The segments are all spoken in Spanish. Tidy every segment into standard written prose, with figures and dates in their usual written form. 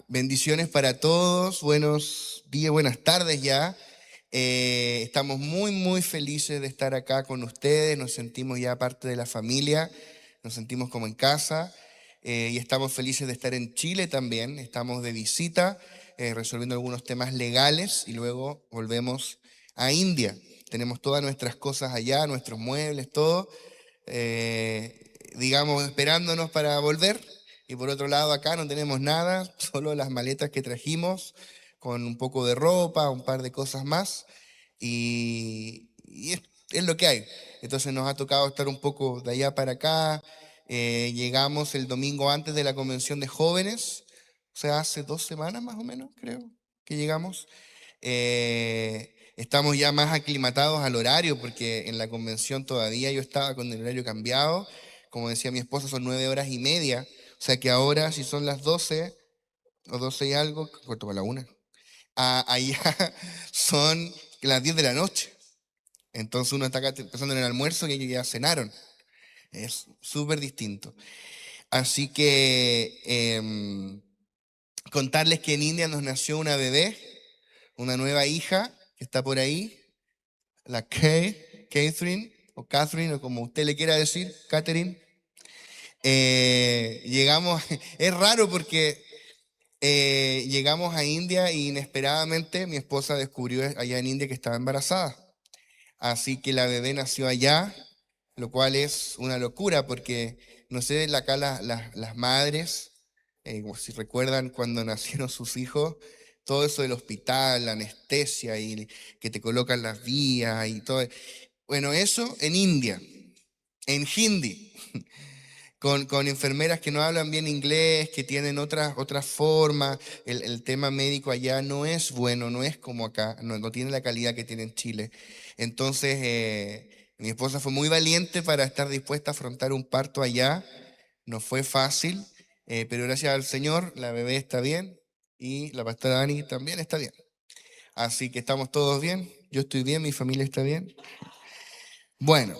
Bendiciones para todos, buenos días, buenas tardes ya. Estamos muy felices de estar acá con ustedes, nos sentimos ya parte de la familia, nos sentimos como en casa y estamos felices de estar en Chile también. Estamos de visita, resolviendo algunos temas legales y luego volvemos a India. Tenemos todas nuestras cosas allá, nuestros muebles, todo, digamos, esperándonos para volver. Y por otro lado, acá no tenemos nada, solo las maletas que trajimos con un poco de ropa, un par de cosas más. Y es lo que hay. Entonces nos ha tocado estar un poco de allá para acá. Llegamos el domingo antes de la convención de jóvenes, o sea, hace 2 semanas más o menos, creo que llegamos. Estamos ya más aclimatados al horario porque en la convención todavía yo estaba con el horario cambiado. Como decía mi esposa, son 9 horas y media. O sea que ahora, si son las 12 o 12 y algo, corto para la una, allá son las 10 de la noche. Entonces uno está acá empezando en el almuerzo y ellos ya cenaron. Es súper distinto. Así que contarles que en India nos nació una bebé, una nueva hija que está por ahí, la Catherine, o como usted le quiera decir, Catherine. Llegamos, es raro porque llegamos a India y inesperadamente mi esposa descubrió allá en India que estaba embarazada. Así que la bebé nació allá, lo cual es una locura porque, no sé, acá las madres, como si recuerdan cuando nacieron sus hijos, todo eso del hospital, la anestesia y que te colocan las vías y todo. Bueno, eso en India, en hindi, con enfermeras que no hablan bien inglés, que tienen otras formas. El tema médico allá no es bueno, no es como acá, no tiene la calidad que tiene en Chile. Entonces, mi esposa fue muy valiente para estar dispuesta a afrontar un parto allá. No fue fácil, pero gracias al Señor la bebé está bien y la pastora Dani también está bien. Así que estamos todos bien, yo estoy bien, mi familia está bien. Bueno,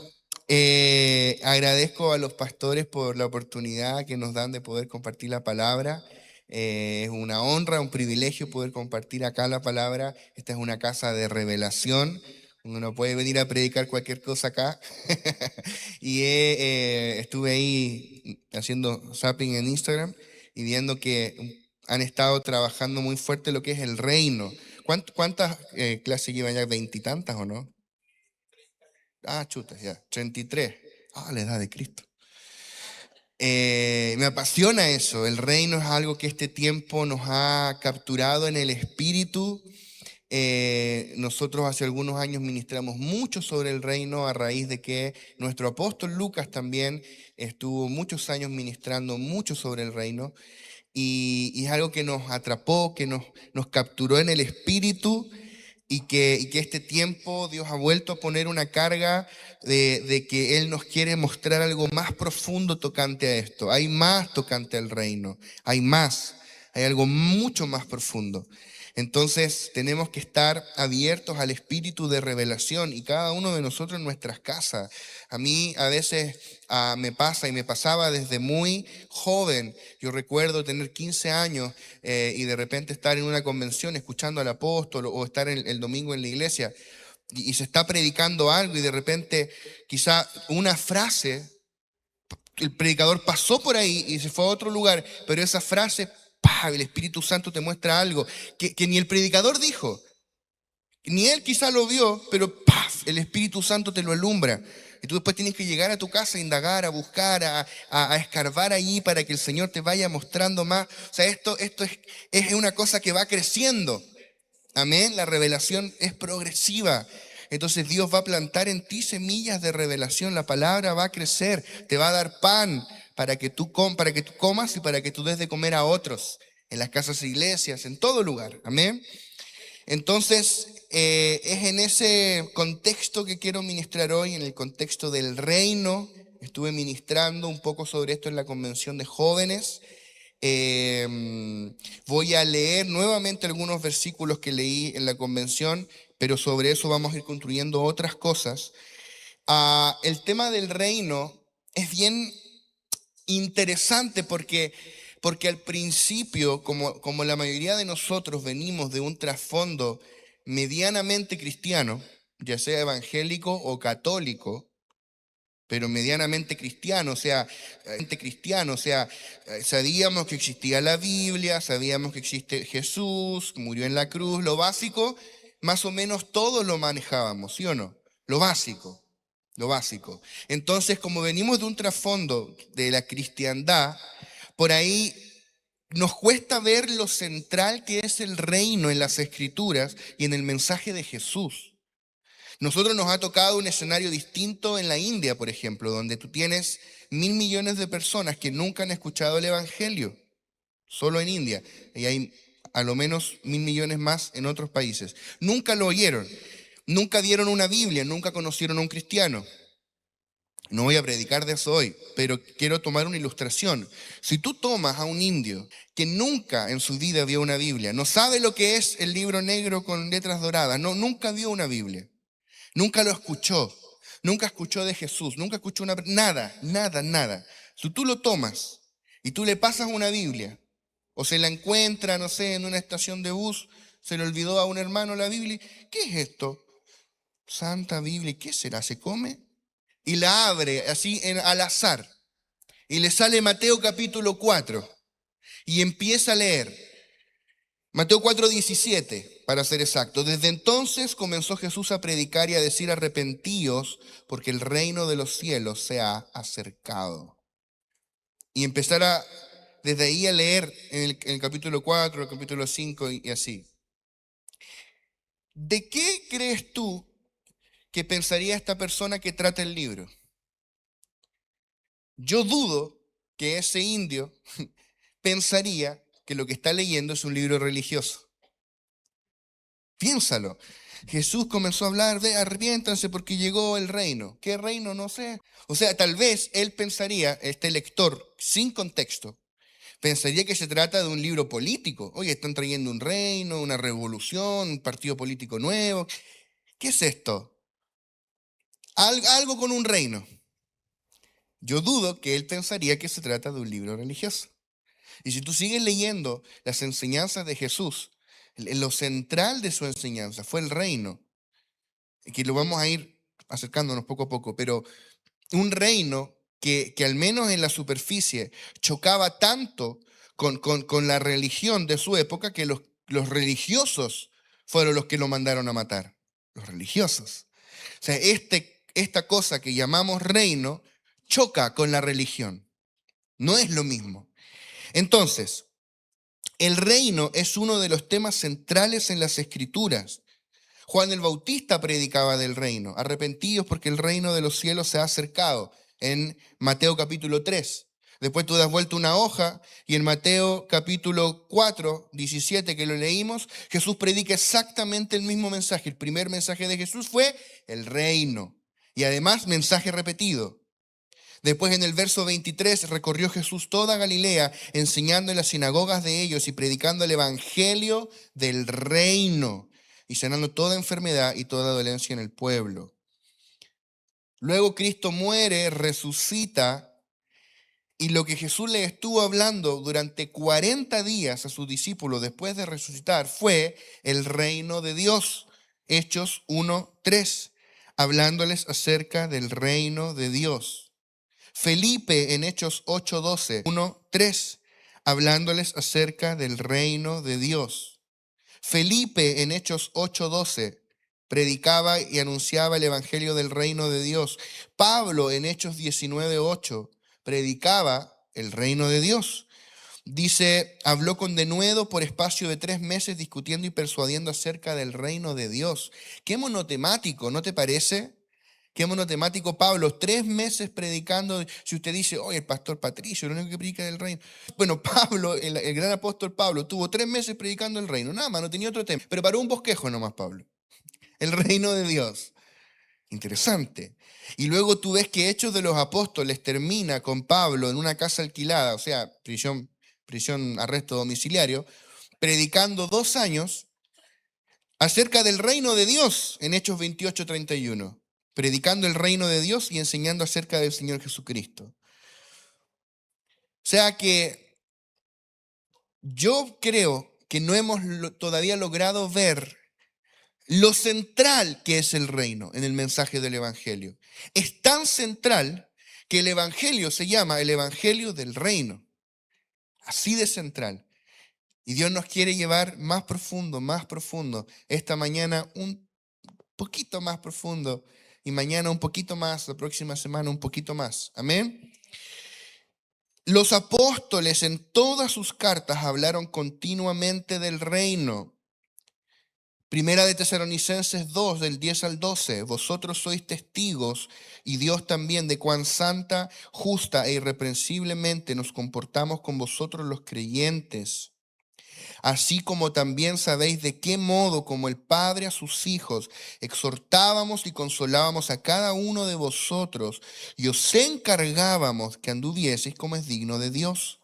agradezco a los pastores por la oportunidad que nos dan de poder compartir la palabra. Es una honra, un privilegio poder compartir acá la palabra. Esta es una casa de revelación. Uno no puede venir a predicar cualquier cosa acá. Y estuve ahí haciendo zapping en Instagram y viendo que han estado trabajando muy fuerte lo que es el reino. ¿Cuántas clases llevan ya? ¿Veintitantas o no? Ah, chuta, ya, 33. Ah, la edad de Cristo. Me apasiona eso. El reino es algo que este tiempo nos ha capturado en el espíritu. Nosotros hace algunos años ministramos mucho sobre el reino a raíz de que nuestro apóstol Lucas también estuvo muchos años ministrando mucho sobre el reino. Y es algo que nos atrapó, que nos capturó en el espíritu y que este tiempo Dios ha vuelto a poner una carga de que Él nos quiere mostrar algo más profundo tocante a esto. Hay más tocante al reino, hay algo mucho más profundo. Entonces tenemos que estar abiertos al espíritu de revelación y cada uno de nosotros en nuestras casas. A mí a veces me pasa y me pasaba desde muy joven. Yo recuerdo tener 15 años y de repente estar en una convención escuchando al apóstol o estar el domingo en la iglesia y se está predicando algo y de repente quizá una frase, el predicador pasó por ahí y se fue a otro lugar, pero esa frase, ¡pah!, el Espíritu Santo te muestra algo que ni el predicador dijo, ni él quizá lo vio, pero ¡paf!, el Espíritu Santo te lo alumbra. Y tú después tienes que llegar a tu casa a indagar, a buscar, a escarbar allí para que el Señor te vaya mostrando más. O sea, esto es una cosa que va creciendo. Amén. La revelación es progresiva. Entonces Dios va a plantar en ti semillas de revelación. La palabra va a crecer, te va a dar pan para que tú comas y para que tú des de comer a otros. En las casas e iglesias, en todo lugar. Amén. Entonces, es en ese contexto que quiero ministrar hoy, en el contexto del reino. Estuve ministrando un poco sobre esto en la convención de jóvenes. Voy a leer nuevamente algunos versículos que leí en la convención, pero sobre eso vamos a ir construyendo otras cosas. El tema del reino es bien interesante porque Porque al principio, como la mayoría de nosotros venimos de un trasfondo medianamente cristiano, ya sea evangélico o católico, pero medianamente cristiano, o sea, sabíamos que existía la Biblia, sabíamos que existe Jesús, que murió en la cruz, lo básico, más o menos todos lo manejábamos, ¿sí o no? Lo básico, lo básico. Entonces, como venimos de un trasfondo de la cristiandad, por ahí nos cuesta ver lo central que es el reino en las Escrituras y en el mensaje de Jesús. Nosotros nos ha tocado un escenario distinto en la India, por ejemplo, donde tú tienes 1.000 millones de personas que nunca han escuchado el Evangelio, solo en India, y hay a lo menos 1.000 millones más en otros países. Nunca lo oyeron, nunca dieron una Biblia, nunca conocieron a un cristiano. No voy a predicar de eso hoy, pero quiero tomar una ilustración. Si tú tomas a un indio que nunca en su vida vio una Biblia, no sabe lo que es el libro negro con letras doradas, no, nunca vio una Biblia, nunca lo escuchó, nunca escuchó de Jesús, nunca escuchó nada, nada, nada. Si tú lo tomas y tú le pasas una Biblia, o se la encuentra, no sé, en una estación de bus, se le olvidó a un hermano la Biblia, ¿qué es esto? Santa Biblia, ¿qué será? ¿Se come? Y la abre así al azar. Y le sale Mateo capítulo 4. Y empieza a leer. Mateo 4:17, para ser exacto. Desde entonces comenzó Jesús a predicar y a decir: arrepentíos, porque el reino de los cielos se ha acercado. Y empezar desde ahí a leer en el capítulo 4, el capítulo 5 y así. ¿De qué crees tú que pensaría esta persona que trata el libro? Yo dudo que ese indio pensaría que lo que está leyendo es un libro religioso. Piénsalo. Jesús comenzó a hablar de arrepiéntanse porque llegó el reino. ¿Qué reino? No sé. O sea, tal vez él pensaría, este lector, sin contexto, pensaría que se trata de un libro político. Oye, están trayendo un reino, una revolución, un partido político nuevo. ¿Qué es esto? Algo con un reino. Yo dudo que él pensaría que se trata de un libro religioso. Y si tú sigues leyendo las enseñanzas de Jesús, lo central de su enseñanza fue el reino, que lo vamos a ir acercándonos poco a poco, pero un reino que al menos en la superficie chocaba tanto con la religión de su época que los religiosos fueron los que lo mandaron a matar. Los religiosos. O sea, esta cosa que llamamos reino choca con la religión. No es lo mismo. Entonces, el reino es uno de los temas centrales en las Escrituras. Juan el Bautista predicaba del reino. Arrepentidos porque el reino de los cielos se ha acercado, en Mateo capítulo 3. Después tú das vuelta una hoja y en Mateo capítulo 4, 17 que lo leímos, Jesús predica exactamente el mismo mensaje. El primer mensaje de Jesús fue el reino. Y además mensaje repetido. Después en el verso 23 recorrió Jesús toda Galilea, enseñando en las sinagogas de ellos y predicando el evangelio del reino y sanando toda enfermedad y toda dolencia en el pueblo. Luego Cristo muere, resucita, y lo que Jesús le estuvo hablando durante 40 días a sus discípulos después de resucitar fue el reino de Dios. Hechos 1:3, hablándoles acerca del reino de Dios. Felipe en Hechos 8:12, 1:3, hablándoles acerca del reino de Dios. Felipe en Hechos 8:12 predicaba y anunciaba el evangelio del reino de Dios. Pablo en Hechos 19:8 predicaba el reino de Dios. Dice, habló con denuedo por espacio de 3 meses discutiendo y persuadiendo acerca del reino de Dios. Qué monotemático, ¿no te parece? Qué monotemático Pablo, 3 meses predicando. Si usted dice, oye, el pastor Patricio, lo único que predica es el reino. Bueno, Pablo, el gran apóstol Pablo, tuvo 3 meses predicando el reino. Nada más, no tenía otro tema. Preparó un bosquejo nomás, Pablo. El reino de Dios. Interesante. Y luego tú ves que Hechos de los Apóstoles termina con Pablo en una casa alquilada, o sea, prisión, arresto domiciliario, predicando 2 años acerca del reino de Dios en Hechos 28:31. Predicando el reino de Dios y enseñando acerca del Señor Jesucristo. O sea que yo creo que no hemos todavía logrado ver lo central que es el reino en el mensaje del Evangelio. Es tan central que el Evangelio se llama el Evangelio del reino. Así de central. Y Dios nos quiere llevar más profundo, más profundo. Esta mañana un poquito más profundo y mañana un poquito más, la próxima semana un poquito más. Amén. Los apóstoles en todas sus cartas hablaron continuamente del reino. Primera de Tesalonicenses 2, del 10 al 12. Vosotros sois testigos, y Dios también, de cuán santa, justa e irreprensiblemente nos comportamos con vosotros los creyentes. Así como también sabéis de qué modo, como el Padre a sus hijos, exhortábamos y consolábamos a cada uno de vosotros, y os encargábamos que anduvieseis como es digno de Dios,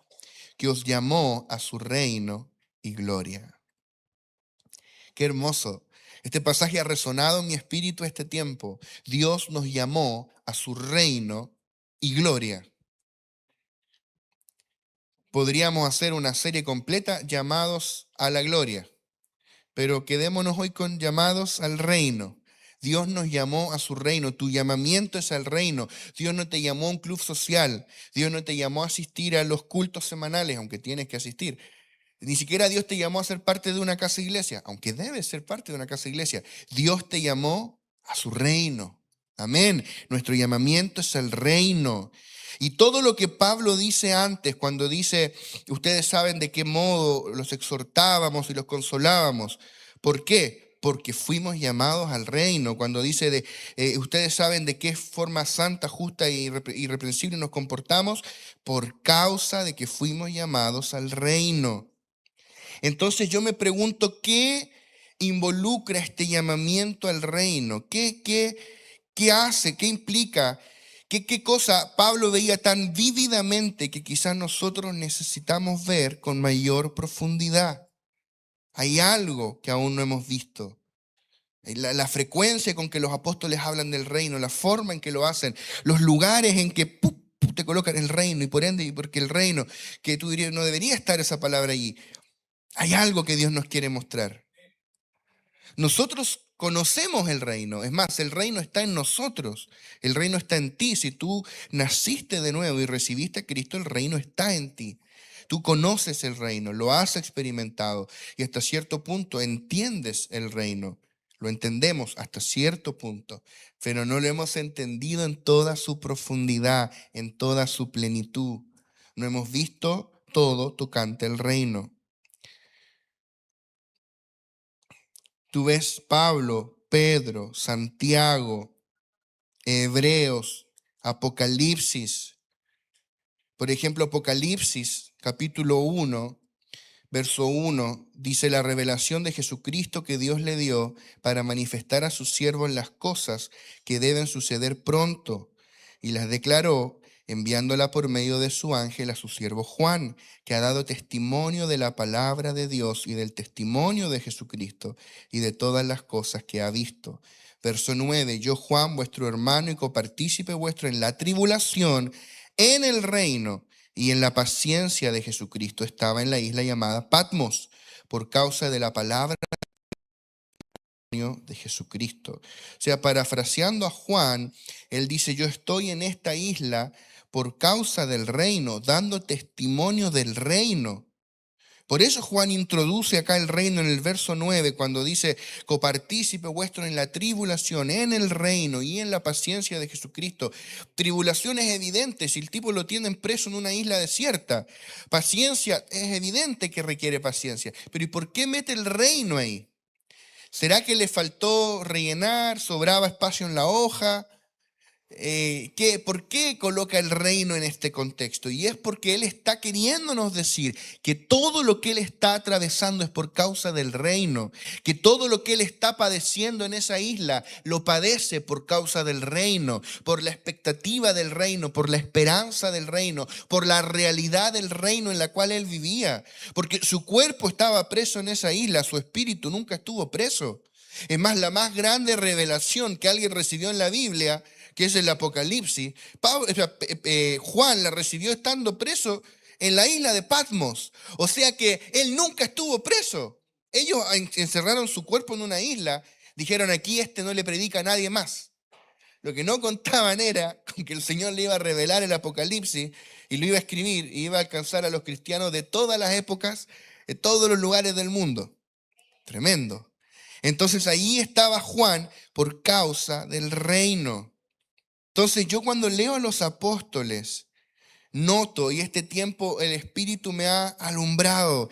que os llamó a su reino y gloria. Qué hermoso. Este pasaje ha resonado en mi espíritu este tiempo. Dios nos llamó a su reino y gloria. Podríamos hacer una serie completa llamados a la gloria, pero quedémonos hoy con llamados al reino. Dios nos llamó a su reino. Tu llamamiento es al reino. Dios no te llamó a un club social. Dios no te llamó a asistir a los cultos semanales, aunque tienes que asistir. Ni siquiera Dios te llamó a ser parte de una casa iglesia, aunque debes ser parte de una casa iglesia. Dios te llamó a su reino. Amén. Nuestro llamamiento es el reino. Y todo lo que Pablo dice antes, cuando dice, ustedes saben de qué modo los exhortábamos y los consolábamos. ¿Por qué? Porque fuimos llamados al reino. Cuando dice, ustedes saben de qué forma santa, justa e irreprensible nos comportamos, por causa de que fuimos llamados al reino. Entonces yo me pregunto, ¿qué involucra este llamamiento al reino? ¿Qué hace? ¿Qué implica? ¿Qué cosa Pablo veía tan vívidamente que quizás nosotros necesitamos ver con mayor profundidad? Hay algo que aún no hemos visto. La frecuencia con que los apóstoles hablan del reino, la forma en que lo hacen, los lugares en que te colocan el reino, y por ende, porque el reino, que tú dirías, no debería estar esa palabra allí. Hay algo que Dios nos quiere mostrar. Nosotros conocemos el reino. Es más, el reino está en nosotros. El reino está en ti. Si tú naciste de nuevo y recibiste a Cristo, el reino está en ti. Tú conoces el reino, lo has experimentado y hasta cierto punto entiendes el reino. Lo entendemos hasta cierto punto, pero no lo hemos entendido en toda su profundidad, en toda su plenitud. No hemos visto todo tocante el reino. Tú ves Pablo, Pedro, Santiago, Hebreos, Apocalipsis. Por ejemplo, Apocalipsis, capítulo 1, verso 1, dice la revelación de Jesucristo que Dios le dio para manifestar a sus siervos las cosas que deben suceder pronto. Y las declaró enviándola por medio de su ángel a su siervo Juan, que ha dado testimonio de la palabra de Dios y del testimonio de Jesucristo y de todas las cosas que ha visto. Verso 9, yo Juan, vuestro hermano y copartícipe vuestro en la tribulación, en el reino y en la paciencia de Jesucristo, estaba en la isla llamada Patmos, por causa de la palabra de Jesucristo. O sea, parafraseando a Juan, él dice, yo estoy en esta isla por causa del reino, dando testimonio del reino. Por eso Juan introduce acá el reino en el verso 9, cuando dice, copartícipe vuestro en la tribulación, en el reino y en la paciencia de Jesucristo. Tribulación es evidente, si el tipo lo tienen preso en una isla desierta. Paciencia es evidente que requiere paciencia. Pero ¿y por qué mete el reino ahí? ¿Será que le faltó rellenar, sobraba espacio en la hoja? ¿Por qué coloca el reino en este contexto? Y es porque Él está queriéndonos decir que todo lo que Él está atravesando es por causa del reino, que todo lo que Él está padeciendo en esa isla lo padece por causa del reino, por la expectativa del reino, por la esperanza del reino, por la realidad del reino en la cual Él vivía, porque su cuerpo estaba preso en esa isla, su espíritu nunca estuvo preso. Es más, la más grande revelación que alguien recibió en la Biblia, que es el Apocalipsis, Juan la recibió estando preso en la isla de Patmos. O sea que él nunca estuvo preso. Ellos encerraron su cuerpo en una isla, dijeron aquí no le predica a nadie más. Lo que no contaban era con que el Señor le iba a revelar el Apocalipsis y lo iba a escribir y iba a alcanzar a los cristianos de todas las épocas, de todos los lugares del mundo. Tremendo. Entonces ahí estaba Juan por causa del reino. Entonces yo cuando leo a los apóstoles, noto, y este tiempo el Espíritu me ha alumbrado,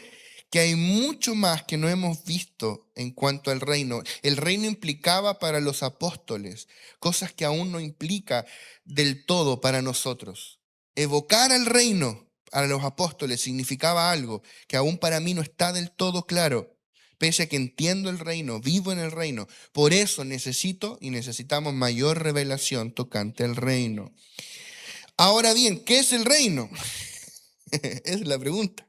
que hay mucho más que no hemos visto en cuanto al reino. El reino implicaba para los apóstoles cosas que aún no implica del todo para nosotros. Evocar al reino a los apóstoles significaba algo que aún para mí no está del todo claro. Pese a que entiendo el reino, vivo en el reino. Por eso necesitamos mayor revelación tocante al reino. Ahora bien, ¿qué es el reino? Esa es la pregunta.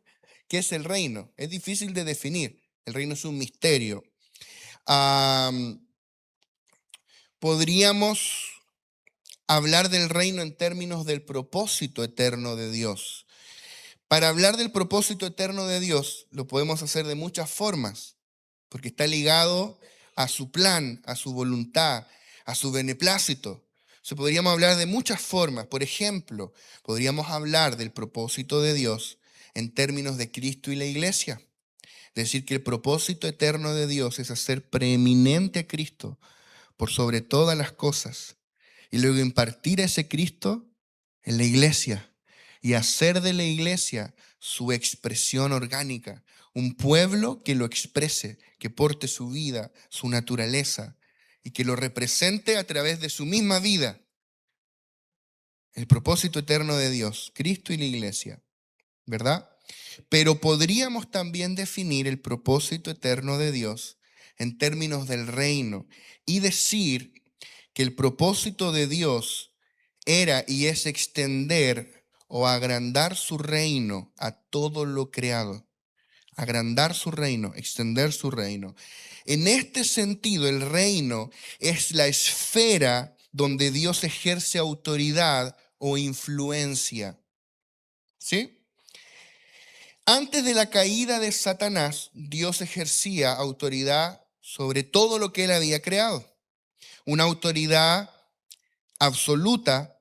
¿Qué es el reino? Es difícil de definir. El reino es un misterio. Podríamos hablar del reino en términos del propósito eterno de Dios. Para hablar del propósito eterno de Dios, lo podemos hacer de muchas formas, porque está ligado a su plan, a su voluntad, a su beneplácito. Podríamos hablar de muchas formas. Por ejemplo, podríamos hablar del propósito de Dios en términos de Cristo y la iglesia. Decir que el propósito eterno de Dios es hacer preeminente a Cristo por sobre todas las cosas y luego impartir a ese Cristo en la iglesia y hacer de la iglesia su expresión orgánica, un pueblo que lo exprese, que porte su vida, su naturaleza y que lo represente a través de su misma vida. El propósito eterno de Dios, Cristo y la iglesia, ¿verdad? Pero podríamos también definir el propósito eterno de Dios en términos del reino y decir que el propósito de Dios era y es extender o agrandar su reino a todo lo creado. Agrandar su reino, extender su reino. En este sentido, el reino es la esfera donde Dios ejerce autoridad o influencia. ¿Sí? Antes de la caída de Satanás, Dios ejercía autoridad sobre todo lo que él había creado. Una autoridad absoluta,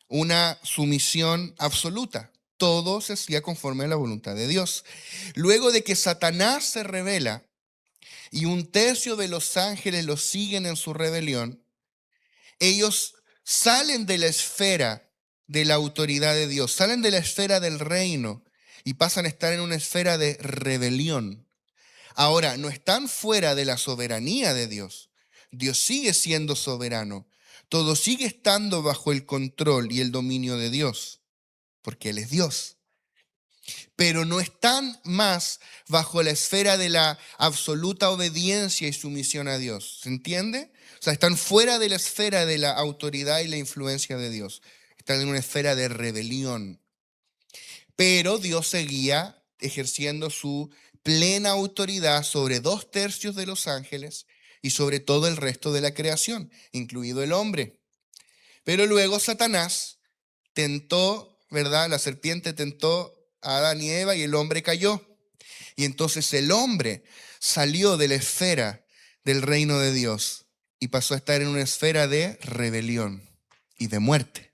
una sumisión absoluta. Todo se hacía conforme a la voluntad de Dios. Luego de que Satanás se rebela y un tercio de los ángeles lo siguen en su rebelión, ellos salen de la esfera de la autoridad de Dios, salen de la esfera del reino y pasan a estar en una esfera de rebelión. Ahora, no están fuera de la soberanía de Dios. Dios sigue siendo soberano. Todo sigue estando bajo el control y el dominio de Dios, porque Él es Dios. Pero no están más bajo la esfera de la absoluta obediencia y sumisión a Dios. ¿Se entiende? O sea, están fuera de la esfera de la autoridad y la influencia de Dios. Están en una esfera de rebelión. Pero Dios seguía ejerciendo su plena autoridad sobre 2/3 de los ángeles y sobre todo el resto de la creación, incluido el hombre. Pero luego Satanás tentó, ¿verdad? La serpiente tentó a Adán y Eva y el hombre cayó. Y entonces el hombre salió de la esfera del reino de Dios y pasó a estar en una esfera de rebelión y de muerte.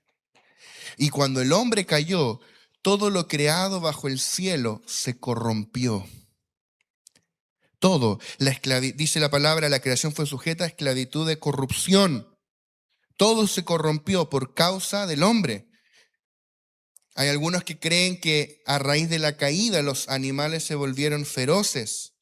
Y cuando el hombre cayó, todo lo creado bajo el cielo se corrompió. Todo, dice la palabra, la creación fue sujeta a esclavitud de corrupción. Todo se corrompió por causa del hombre. Hay algunos que creen que a raíz de la caída los animales se volvieron feroces.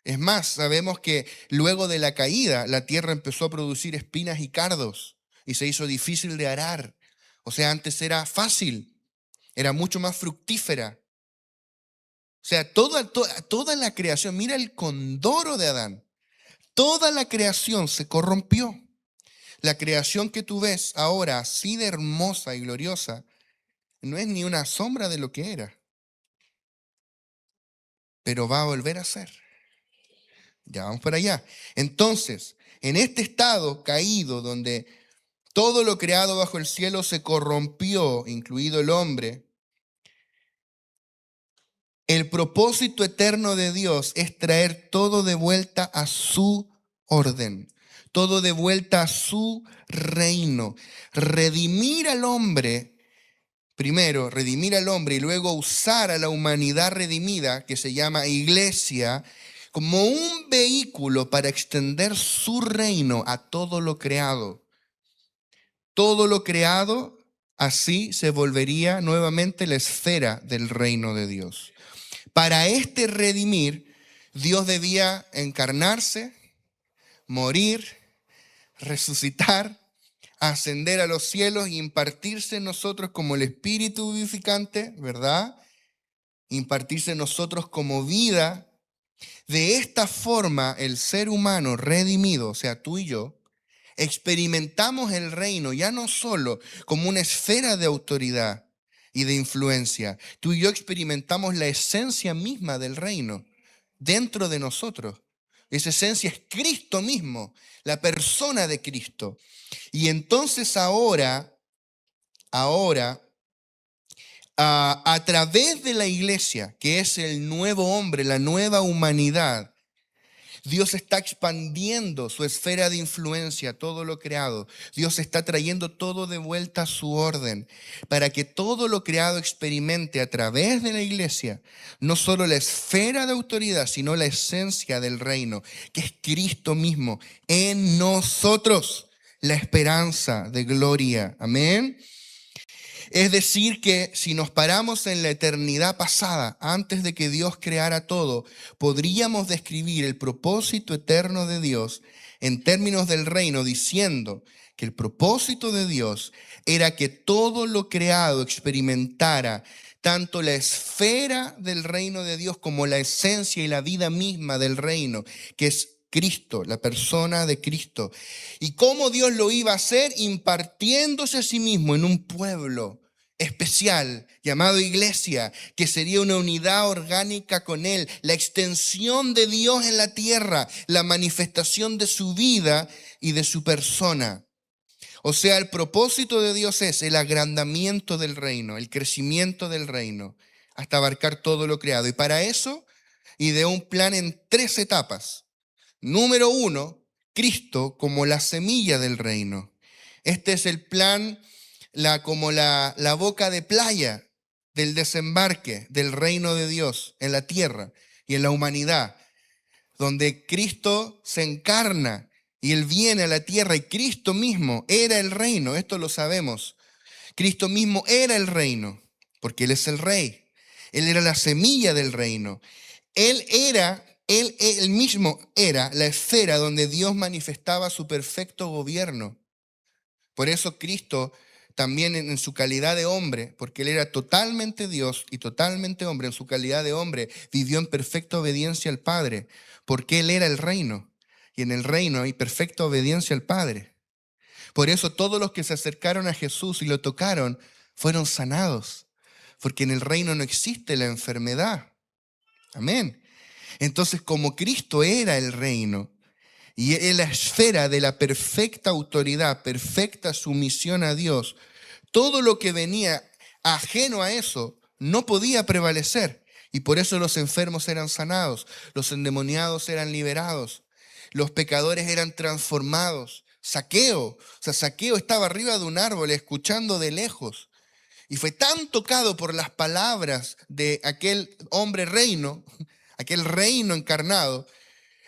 Es más, sabemos que luego de la caída la tierra empezó a producir espinas y cardos y se hizo difícil de arar. O sea, antes era fácil, era mucho más fructífera. O sea, toda la creación, mira el condoro de Adán, toda la creación se corrompió. La creación que tú ves ahora, así de hermosa y gloriosa, no es ni una sombra de lo que era, pero va a volver a ser. Ya vamos para allá. Entonces, en este estado caído, donde todo lo creado bajo el cielo se corrompió, incluido el hombre, El propósito eterno de Dios es traer todo de vuelta a su orden, todo de vuelta a su reino, redimir al hombre. Primero, redimir al hombre y luego usar a la humanidad redimida, que se llama iglesia, como un vehículo para extender su reino a todo lo creado. Todo lo creado así se volvería nuevamente la esfera del reino de Dios. Para este redimir, Dios debía encarnarse, morir, resucitar, ascender a los cielos y impartirse en nosotros como el Espíritu vivificante, ¿verdad? Impartirse en nosotros como vida. De esta forma, el ser humano redimido, o sea, tú y yo, experimentamos el reino ya no solo como una esfera de autoridad y de influencia. Tú y yo experimentamos la esencia misma del reino dentro de nosotros. Esa esencia es Cristo mismo, la persona de Cristo. Y entonces ahora, a través de la iglesia, que es el nuevo hombre, la nueva humanidad, Dios está expandiendo su esfera de influencia, todo lo creado. Dios está trayendo todo de vuelta a su orden, para que todo lo creado experimente a través de la iglesia, no solo la esfera de autoridad, sino la esencia del reino, que es Cristo mismo, en nosotros, la esperanza de gloria. Amén. Es decir, que si nos paramos en la eternidad pasada, antes de que Dios creara todo, podríamos describir el propósito eterno de Dios en términos del reino, diciendo que el propósito de Dios era que todo lo creado experimentara tanto la esfera del reino de Dios como la esencia y la vida misma del reino, que es Cristo, la persona de Cristo. ¿Y cómo Dios lo iba a hacer? Impartiéndose a sí mismo en un pueblo especial llamado iglesia, que sería una unidad orgánica con Él, la extensión de Dios en la tierra, la manifestación de su vida y de su persona. O sea, el propósito de Dios es el agrandamiento del reino, el crecimiento del reino, hasta abarcar todo lo creado. Y para eso ideó un plan en 3 etapas. Número 1, Cristo como la semilla del reino. Este es el plan, como la boca de playa del desembarque del reino de Dios en la tierra y en la humanidad, donde Cristo se encarna y Él viene a la tierra y Cristo mismo era el reino. Esto lo sabemos. Cristo mismo era el reino, porque Él es el rey. Él era la semilla del reino. Él mismo era la esfera donde Dios manifestaba su perfecto gobierno. Por eso Cristo también en su calidad de hombre, porque Él era totalmente Dios y totalmente hombre, en su calidad de hombre, vivió en perfecta obediencia al Padre, porque Él era el reino. Y en el reino hay perfecta obediencia al Padre. Por eso todos los que se acercaron a Jesús y lo tocaron fueron sanados, porque en el reino no existe la enfermedad. Amén. Entonces, como Cristo era el reino y es la esfera de la perfecta autoridad, perfecta sumisión a Dios, todo lo que venía ajeno a eso no podía prevalecer. Y por eso los enfermos eran sanados, los endemoniados eran liberados, los pecadores eran transformados. Zaqueo estaba arriba de un árbol escuchando de lejos. Y fue tan tocado por las palabras de aquel hombre reino, aquel reino encarnado,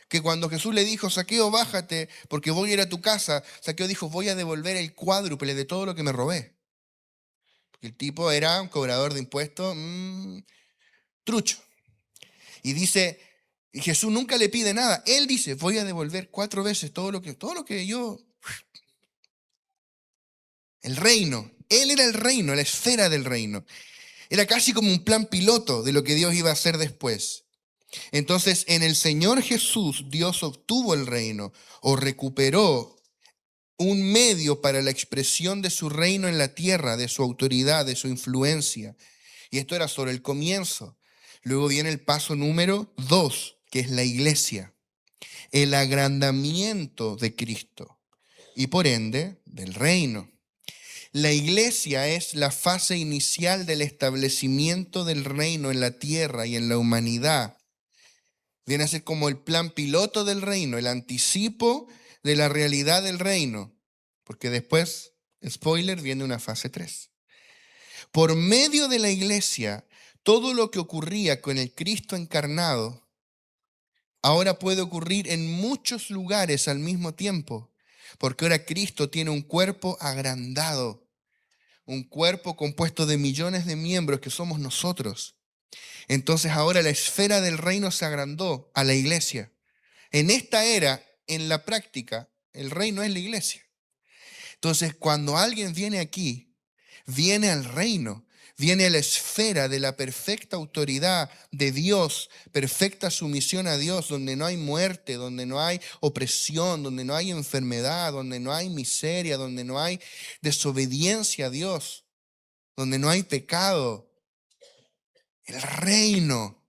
que cuando Jesús le dijo, Zaqueo, bájate, porque voy a ir a tu casa, Zaqueo dijo, voy a devolver el cuádruple de todo lo que me robé. Porque el tipo era un cobrador de impuestos, trucho. Y dice, y Jesús nunca le pide nada. Él dice, voy a devolver 4 veces todo lo que yo... El reino. Él era el reino, la esfera del reino. Era casi como un plan piloto de lo que Dios iba a hacer después. Entonces, en el Señor Jesús, Dios obtuvo el reino o recuperó un medio para la expresión de su reino en la tierra, de su autoridad, de su influencia. Y esto era solo el comienzo. Luego viene el paso número 2, que es la iglesia. El agrandamiento de Cristo y por ende del reino. La iglesia es la fase inicial del establecimiento del reino en la tierra y en la humanidad. Viene a ser como el plan piloto del reino, el anticipo de la realidad del reino. Porque después, spoiler, viene una fase 3. Por medio de la iglesia, todo lo que ocurría con el Cristo encarnado, ahora puede ocurrir en muchos lugares al mismo tiempo. Porque ahora Cristo tiene un cuerpo agrandado, un cuerpo compuesto de millones de miembros que somos nosotros. Entonces ahora la esfera del reino se agrandó a la iglesia. En esta era, en la práctica, el reino es la iglesia. Entonces, cuando alguien viene aquí, viene al reino, viene a la esfera de la perfecta autoridad de Dios, perfecta sumisión a Dios, donde no hay muerte, donde no hay opresión, donde no hay enfermedad, donde no hay miseria, donde no hay desobediencia a Dios, donde no hay pecado. El reino.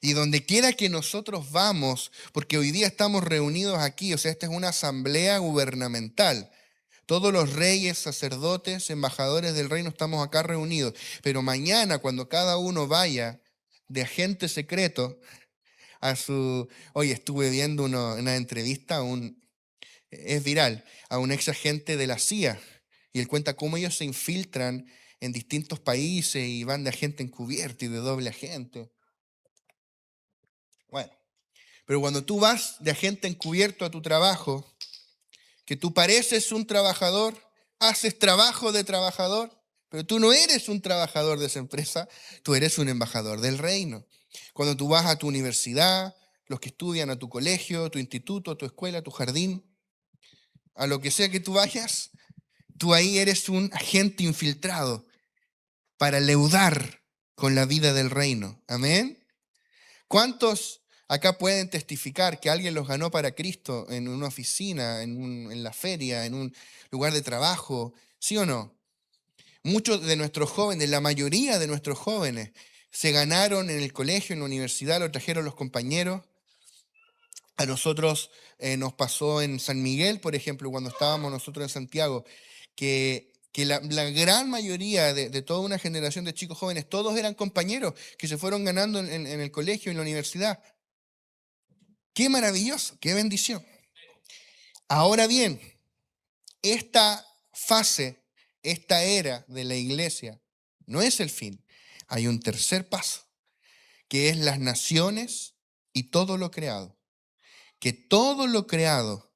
Y donde quiera que nosotros vamos, porque hoy día estamos reunidos aquí, o sea, esta es una asamblea gubernamental. Todos los reyes, sacerdotes, embajadores del reino estamos acá reunidos. Pero mañana, cuando cada uno vaya de agente secreto a su... Oye, estuve viendo una entrevista, es viral, a un ex agente de la CIA. Y él cuenta cómo ellos se infiltran en distintos países y van de agente encubierto y de doble agente. Bueno, pero cuando tú vas de agente encubierto a tu trabajo, que tú pareces un trabajador, haces trabajo de trabajador, pero tú no eres un trabajador de esa empresa, tú eres un embajador del reino. Cuando tú vas a tu universidad, los que estudian a tu colegio, tu instituto, tu escuela, tu jardín, a lo que sea que tú vayas, tú ahí eres un agente infiltrado para leudar con la vida del reino. Amén. ¿Cuántos acá pueden testificar que alguien los ganó para Cristo en una oficina, en la feria, en un lugar de trabajo? ¿Sí o no? Muchos de nuestros jóvenes, la mayoría de nuestros jóvenes, se ganaron en el colegio, en la universidad, lo trajeron los compañeros. A nosotros nos pasó en San Miguel, por ejemplo, cuando estábamos nosotros en Santiago, que la gran mayoría de toda una generación de chicos jóvenes, todos eran compañeros que se fueron ganando en el colegio, en la universidad. Qué maravilloso, qué bendición. Ahora bien, esta fase, esta era de la iglesia, no es el fin. Hay un tercer paso, que es las naciones y todo lo creado. Que todo lo creado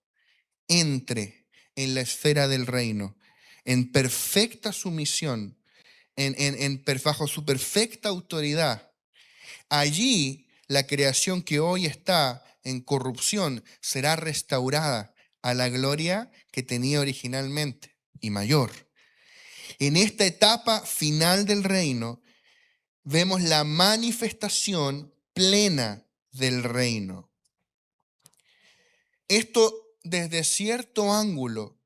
entre en la esfera del reino, en perfecta sumisión, bajo su perfecta autoridad. Allí la creación que hoy está en corrupción será restaurada a la gloria que tenía originalmente y mayor. En esta etapa final del reino vemos la manifestación plena del reino. Esto desde cierto ángulo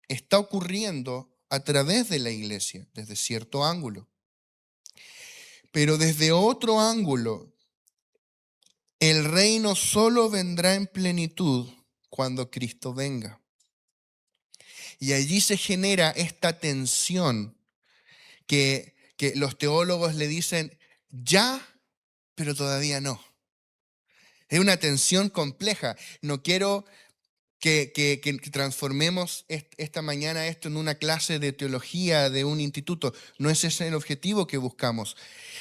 está ocurriendo a través de la iglesia, desde cierto ángulo. Pero desde otro ángulo, el reino solo vendrá en plenitud cuando Cristo venga. Y allí se genera esta tensión que los teólogos le dicen ya, pero todavía no. Es una tensión compleja. No quiero que transformemos esta mañana esto en una clase de teología de un instituto. No es ese el objetivo que buscamos.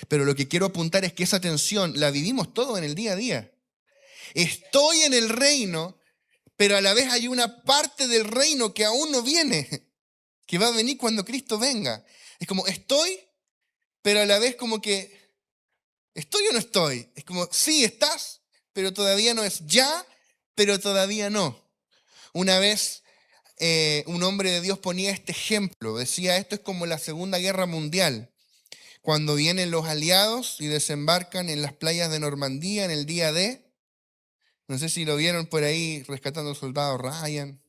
Pero lo que quiero apuntar es que esa tensión la vivimos todo en el día a día. Estoy en el reino, pero a la vez hay una parte del reino que aún no viene, que va a venir cuando Cristo venga. Es como estoy, pero a la vez como que ¿estoy o no estoy? Es como sí estás, pero todavía no es ya, pero todavía no. Una vez un hombre de Dios ponía este ejemplo, decía esto es como la Segunda Guerra Mundial, cuando vienen los aliados y desembarcan en las playas de Normandía en el día D. No sé si lo vieron por ahí rescatando al soldado Ryan.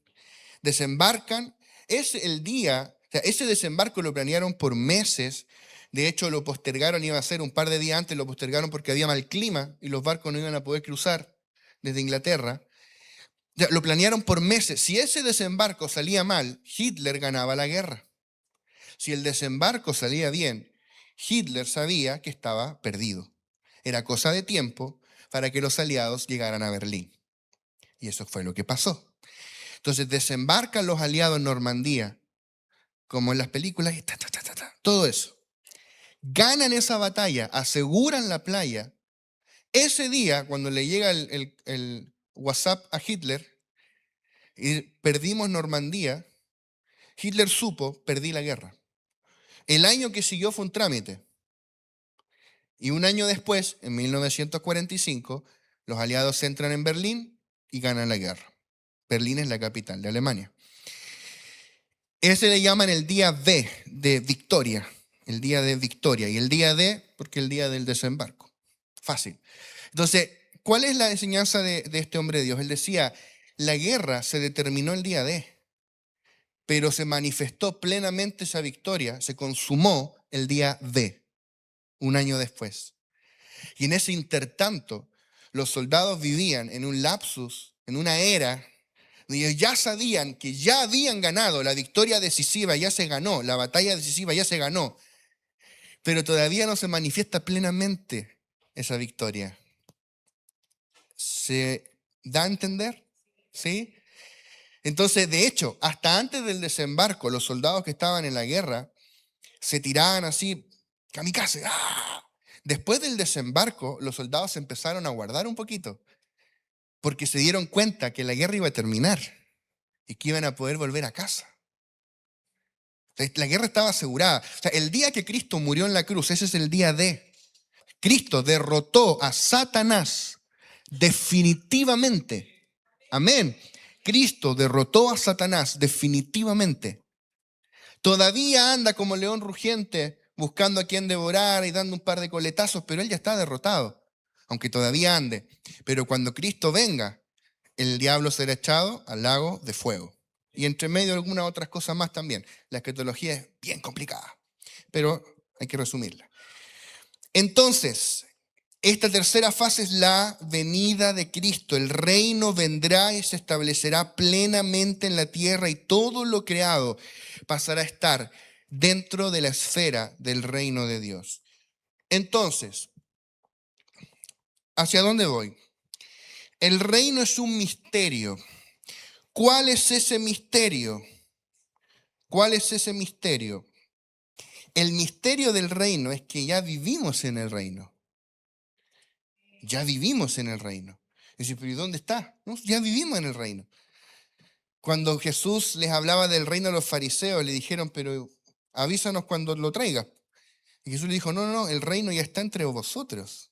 Desembarcan, es el día, o sea, ese desembarco lo planearon por meses. De hecho, lo postergaron, iba a ser un par de días antes, lo postergaron porque había mal clima y los barcos no iban a poder cruzar desde Inglaterra. Ya, lo planearon por meses. Si ese desembarco salía mal, Hitler ganaba la guerra. Si el desembarco salía bien, Hitler sabía que estaba perdido. Era cosa de tiempo para que los aliados llegaran a Berlín. Y eso fue lo que pasó. Entonces desembarcan los aliados en Normandía, como en las películas, y todo eso. Ganan esa batalla, aseguran la playa. Ese día, cuando le llega el WhatsApp a Hitler, y perdimos Normandía, Hitler supo, perdí la guerra. El año que siguió fue un trámite. Y un año después, en 1945, los aliados entran en Berlín y ganan la guerra. Berlín es la capital de Alemania. Ese le llaman el día D de victoria. El día de victoria. Y el día D, porque el día del desembarco. Fácil. Entonces, ¿cuál es la enseñanza de este hombre de Dios? Él decía, la guerra se determinó el día D, pero se manifestó plenamente esa victoria, se consumó el día D, un año después. Y en ese intertanto, los soldados vivían en un lapsus, en una era, donde ya sabían que ya habían ganado, la victoria decisiva ya se ganó, la batalla decisiva ya se ganó, pero todavía no se manifiesta plenamente esa victoria. ¿Se da a entender? ¿Sí? Entonces, de hecho, hasta antes del desembarco, los soldados que estaban en la guerra se tiraban así, kamikaze. ¡Ah! Después del desembarco, los soldados se empezaron a guardar un poquito, porque se dieron cuenta que la guerra iba a terminar y que iban a poder volver a casa. La guerra estaba asegurada. O sea, el día que Cristo murió en la cruz, ese es el día D. Cristo derrotó a Satanás definitivamente. Amén. Cristo derrotó a Satanás definitivamente. Todavía anda como león rugiente buscando a quien devorar y dando un par de coletazos, pero él ya está derrotado, aunque todavía ande. Pero cuando Cristo venga, el diablo será echado al lago de fuego. Y entre medio algunas otras cosas más también. La escatología es bien complicada, pero hay que resumirla. Entonces, esta tercera fase es la venida de Cristo. El reino vendrá y se establecerá plenamente en la tierra y todo lo creado pasará a estar dentro de la esfera del reino de Dios. Entonces, ¿hacia dónde voy? El reino es un misterio. ¿Cuál es ese misterio? ¿Cuál es ese misterio? El misterio del reino es que ya vivimos en el reino. Ya vivimos en el reino. Y dice, pero ¿y dónde está? No, ya vivimos en el reino. Cuando Jesús les hablaba del reino a los fariseos, le dijeron, pero avísanos cuando lo traiga. Y Jesús le dijo, no, no, no, el reino ya está entre vosotros.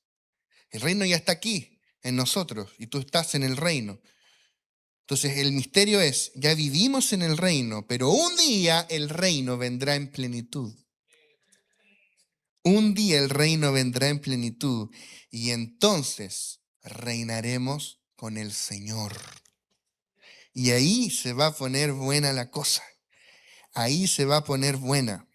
El reino ya está aquí, en nosotros, y tú estás en el reino. Entonces el misterio es, ya vivimos en el reino, pero un día el reino vendrá en plenitud. Un día el reino vendrá en plenitud y entonces reinaremos con el Señor. Y ahí se va a poner buena la cosa. Ahí se va a poner buena.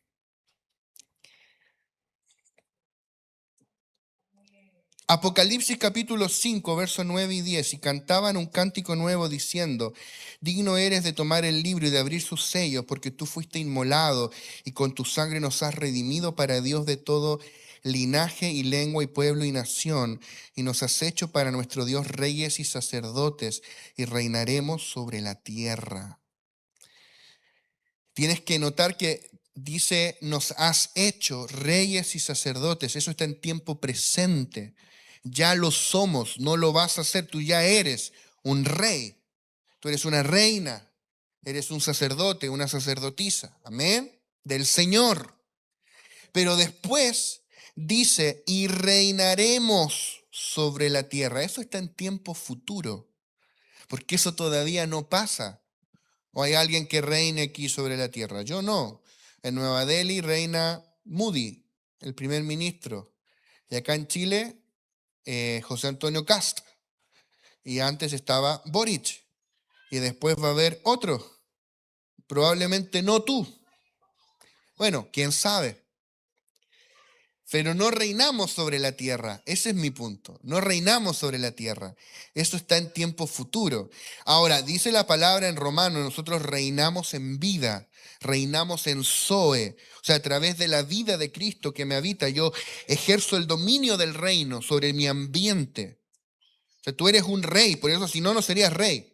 Apocalipsis capítulo 5, versos 9 y 10. Y cantaban un cántico nuevo diciendo, digno eres de tomar el libro y de abrir sus sellos, porque tú fuiste inmolado y con tu sangre nos has redimido para Dios de todo linaje y lengua y pueblo y nación, y nos has hecho para nuestro Dios reyes y sacerdotes, y reinaremos sobre la tierra. Tienes que notar que dice, nos has hecho reyes y sacerdotes. Eso está en tiempo presente. Ya lo somos, no lo vas a hacer. Tú ya eres un rey. Tú eres una reina. Eres un sacerdote, una sacerdotisa. Amén. Del Señor. Pero después dice, y reinaremos sobre la tierra. Eso está en tiempo futuro. Porque eso todavía no pasa. ¿O hay alguien que reine aquí sobre la tierra? Yo no. En Nueva Delhi reina Moody, el primer ministro. Y acá en Chile, José Antonio Kast. Y antes estaba Boric. Y después va a haber otro. Probablemente no tú. Bueno, quién sabe. pero no reinamos sobre la tierra. Ese es mi punto. No reinamos sobre la tierra. Eso está en tiempo futuro. Ahora, dice la palabra en Romanos, nosotros reinamos en vida, reinamos en Zoe. O sea, a través de la vida de Cristo que me habita, yo ejerzo el dominio del reino sobre mi ambiente. O sea, tú eres un rey, por eso si no, no serías rey.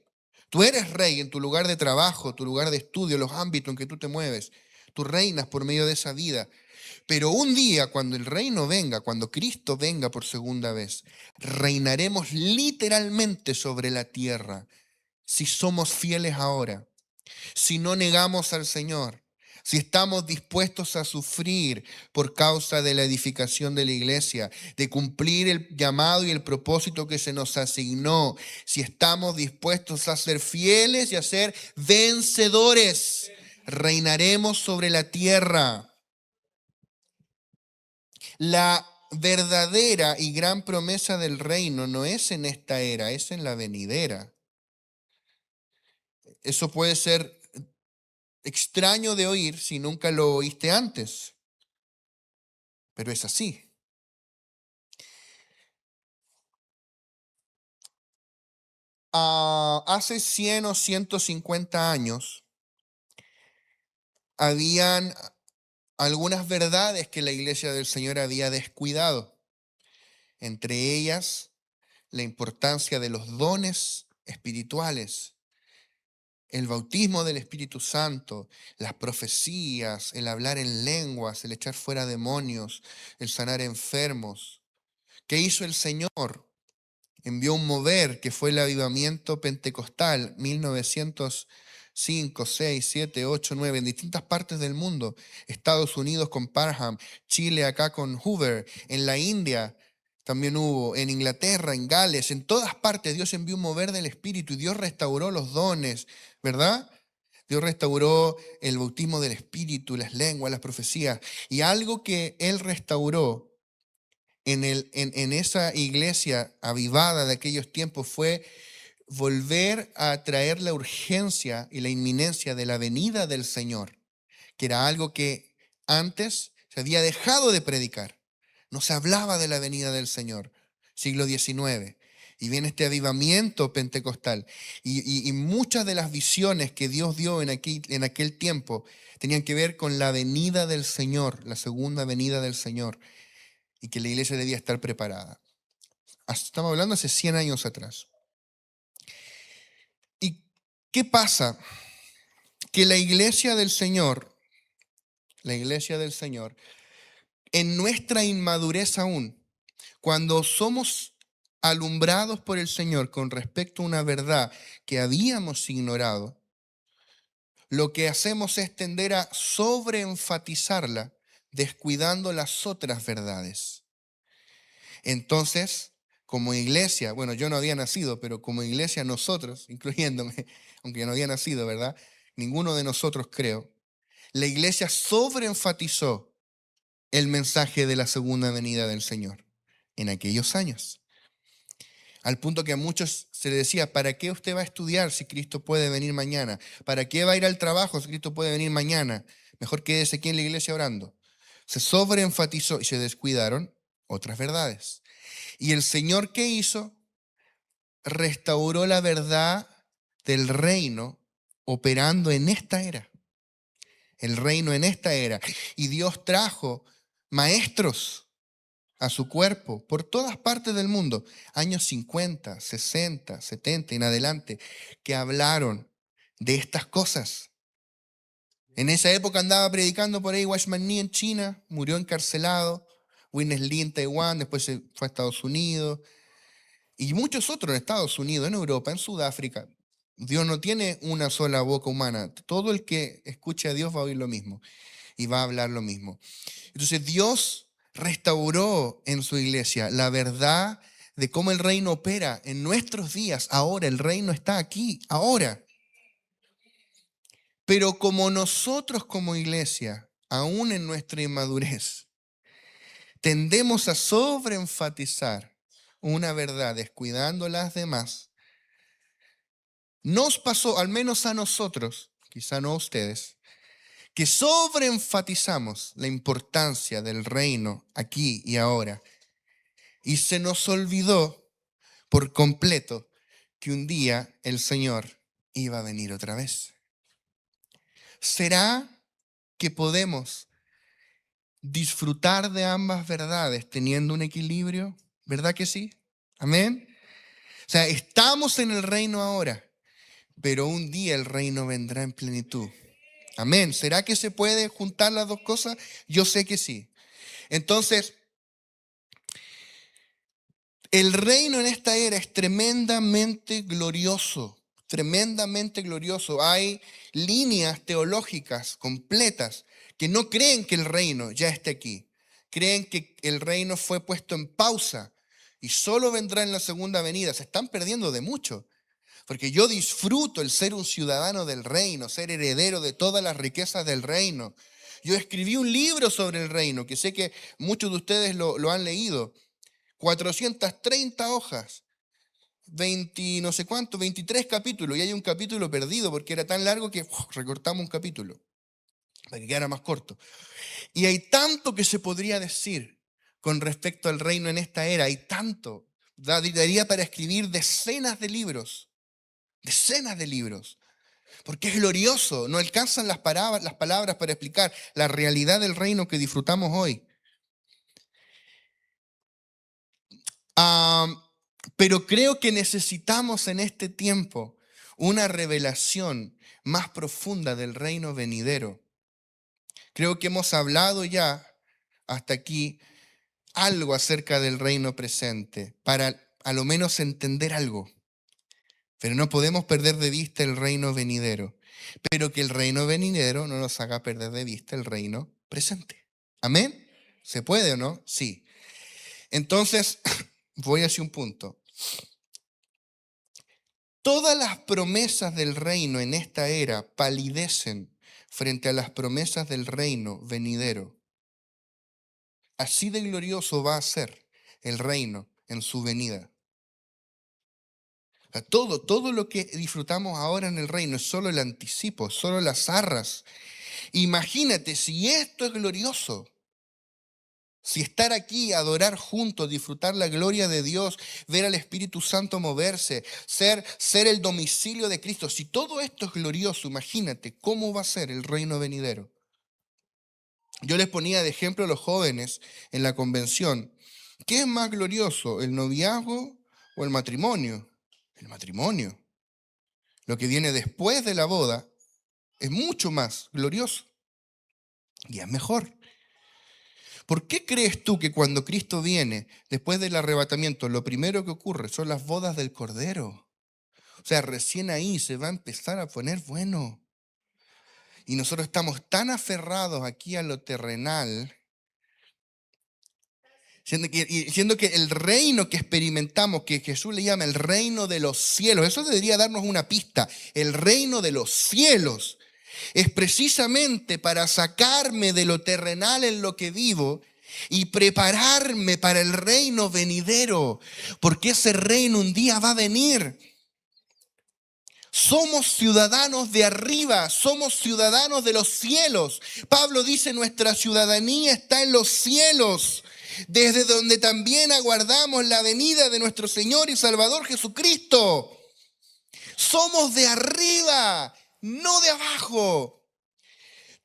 Tú eres rey en tu lugar de trabajo, tu lugar de estudio, los ámbitos en que tú te mueves. Tú reinas por medio de esa vida. Pero un día, cuando el reino venga, cuando Cristo venga por segunda vez, reinaremos literalmente sobre la tierra si somos fieles ahora, si no negamos al Señor, si estamos dispuestos a sufrir por causa de la edificación de la iglesia, de cumplir el llamado y el propósito que se nos asignó, si estamos dispuestos a ser fieles y a ser vencedores, reinaremos sobre la tierra. La verdadera y gran promesa del reino no es en esta era, es en la venidera. Eso puede ser extraño de oír si nunca lo oíste antes, pero es así. Hace 100 o 150 años, habían algunas verdades que la iglesia del Señor había descuidado. Entre ellas, la importancia de los dones espirituales, el bautismo del Espíritu Santo, las profecías, el hablar en lenguas, el echar fuera demonios, el sanar enfermos. ¿Qué hizo el Señor? Envió un mover que fue el avivamiento pentecostal, 1905, 6, 7, 8, 9, en distintas partes del mundo. Estados Unidos con Parham, Chile acá con Hoover, en la India también hubo, en Inglaterra, en Gales, en todas partes Dios envió un mover del Espíritu y Dios restauró los dones, ¿verdad? Dios restauró el bautismo del Espíritu, las lenguas, las profecías. Y algo que Él restauró en esa iglesia avivada de aquellos tiempos fue volver a traer la urgencia y la inminencia de la venida del Señor, que era algo que antes se había dejado de predicar. No se hablaba de la venida del Señor, siglo XIX. Y viene este avivamiento pentecostal. Y muchas de las visiones que Dios dio en aquel tiempo tenían que ver con la venida del Señor, la segunda venida del Señor, y que la iglesia debía estar preparada. Estamos hablando hace 100 años atrás. ¿Y qué pasa? Que la iglesia del Señor, en nuestra inmadurez aún, cuando somos alumbrados por el Señor con respecto a una verdad que habíamos ignorado, lo que hacemos es tender a sobreenfatizarla, descuidando las otras verdades. Entonces, como iglesia, bueno, yo no había nacido, pero como iglesia nosotros, incluyéndome, aunque yo no había nacido, ¿verdad? Ninguno de nosotros creo. La iglesia sobreenfatizó el mensaje de la segunda venida del Señor en aquellos años. Al punto que a muchos se les decía, ¿para qué usted va a estudiar si Cristo puede venir mañana? ¿Para qué va a ir al trabajo si Cristo puede venir mañana? Mejor quédese aquí en la iglesia orando. Se sobreenfatizó y se descuidaron otras verdades. ¿Y el Señor qué hizo? Restauró la verdad del reino operando en esta era. El reino en esta era. Y Dios trajo maestros a su cuerpo por todas partes del mundo, años 50, 60, 70 en adelante, que hablaron de estas cosas. En esa época andaba predicando por ahí Watchman Nee en China, murió encarcelado, Witness Lee en Taiwán, después se fue a Estados Unidos, y muchos otros en Estados Unidos, en Europa, en Sudáfrica. Dios no tiene una sola boca humana. Todo el que escuche a Dios va a oír lo mismo y va a hablar lo mismo. Entonces Dios restauró en su iglesia la verdad de cómo el reino opera en nuestros días. Ahora el reino está aquí, ahora. Pero como nosotros como iglesia, aún en nuestra inmadurez, tendemos a sobreenfatizar una verdad descuidando las demás, nos pasó, al menos a nosotros, quizá no a ustedes, que sobreenfatizamos la importancia del reino aquí y ahora. Y se nos olvidó por completo que un día el Señor iba a venir otra vez. ¿Será que podemos disfrutar de ambas verdades teniendo un equilibrio? ¿Verdad que sí? Amén. O sea, estamos en el reino ahora, pero un día el reino vendrá en plenitud. Amén. ¿Será que se puede juntar las dos cosas? Yo sé que sí. Entonces, el reino en esta era es tremendamente glorioso, tremendamente glorioso. Hay líneas teológicas completas que no creen que el reino ya esté aquí. Creen que el reino fue puesto en pausa y solo vendrá en la segunda venida. Se están perdiendo de mucho. Porque yo disfruto el ser un ciudadano del reino, ser heredero de todas las riquezas del reino. Yo escribí un libro sobre el reino, que sé que muchos de ustedes lo han leído. 430 hojas, 20 no sé cuánto, 23 capítulos. Y hay un capítulo perdido porque era tan largo que recortamos un capítulo para que quedara más corto. Y hay tanto que se podría decir con respecto al reino en esta era. Hay tanto. Daría para escribir decenas de libros. Decenas de libros. Porque es glorioso. No alcanzan las palabras para explicar la realidad del reino que disfrutamos hoy. Pero creo que necesitamos en este tiempo una revelación más profunda del reino venidero. Creo que hemos hablado ya hasta aquí algo acerca del reino presente, para a lo menos entender algo. Pero no podemos perder de vista el reino venidero. Pero que el reino venidero no nos haga perder de vista el reino presente. ¿Amén? ¿Se puede o no? Sí. Entonces, voy hacia un punto. Todas las promesas del reino en esta era palidecen frente a las promesas del reino venidero. Así de glorioso va a ser el reino en su venida. O sea, todo lo que disfrutamos ahora en el reino es solo el anticipo, solo las arras. Imagínate si esto es glorioso. Si estar aquí, adorar juntos, disfrutar la gloria de Dios, ver al Espíritu Santo moverse, ser el domicilio de Cristo, si todo esto es glorioso, imagínate cómo va a ser el reino venidero. Yo les ponía de ejemplo a los jóvenes en la convención. ¿Qué es más glorioso, el noviazgo o el matrimonio? El matrimonio. Lo que viene después de la boda es mucho más glorioso y es mejor. ¿Por qué crees tú que cuando Cristo viene, después del arrebatamiento, lo primero que ocurre son las bodas del Cordero? O sea, recién ahí se va a empezar a poner bueno. Y nosotros estamos tan aferrados aquí a lo terrenal, siendo que el reino que experimentamos, que Jesús le llama el reino de los cielos, eso debería darnos una pista. El reino de los cielos es precisamente para sacarme de lo terrenal en lo que vivo y prepararme para el reino venidero, porque ese reino un día va a venir. Somos ciudadanos de arriba, somos ciudadanos de los cielos. Pablo dice, nuestra ciudadanía está en los cielos, desde donde también aguardamos la venida de nuestro Señor y Salvador Jesucristo. Somos de arriba, no de abajo.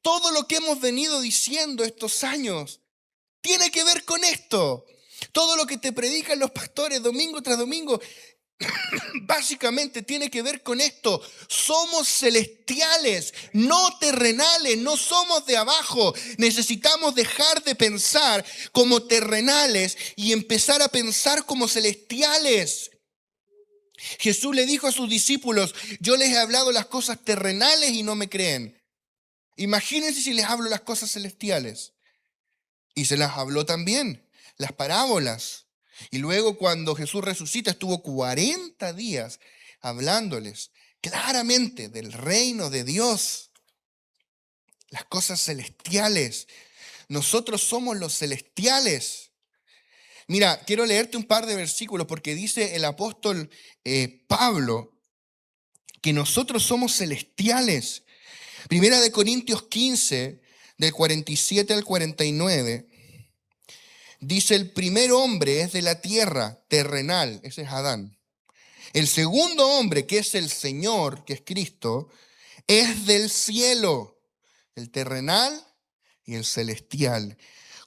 Todo lo que hemos venido diciendo estos años tiene que ver con esto. Todo lo que te predican los pastores domingo tras domingo básicamente tiene que ver con esto. Somos celestiales, no terrenales, no somos de abajo. Necesitamos dejar de pensar como terrenales y empezar a pensar como celestiales. Jesús le dijo a sus discípulos, yo les he hablado las cosas terrenales y no me creen. Imagínense si les hablo las cosas celestiales. Y se las habló también, las parábolas. Y luego cuando Jesús resucita estuvo 40 días hablándoles claramente del reino de Dios, las cosas celestiales. Nosotros somos los celestiales. Mira, quiero leerte un par de versículos porque dice el apóstol Pablo que nosotros somos celestiales. Primera de Corintios 15, del 47 al 49, dice: el primer hombre es de la tierra, terrenal, ese es Adán. El segundo hombre, que es el Señor, que es Cristo, es del cielo, el terrenal y el celestial.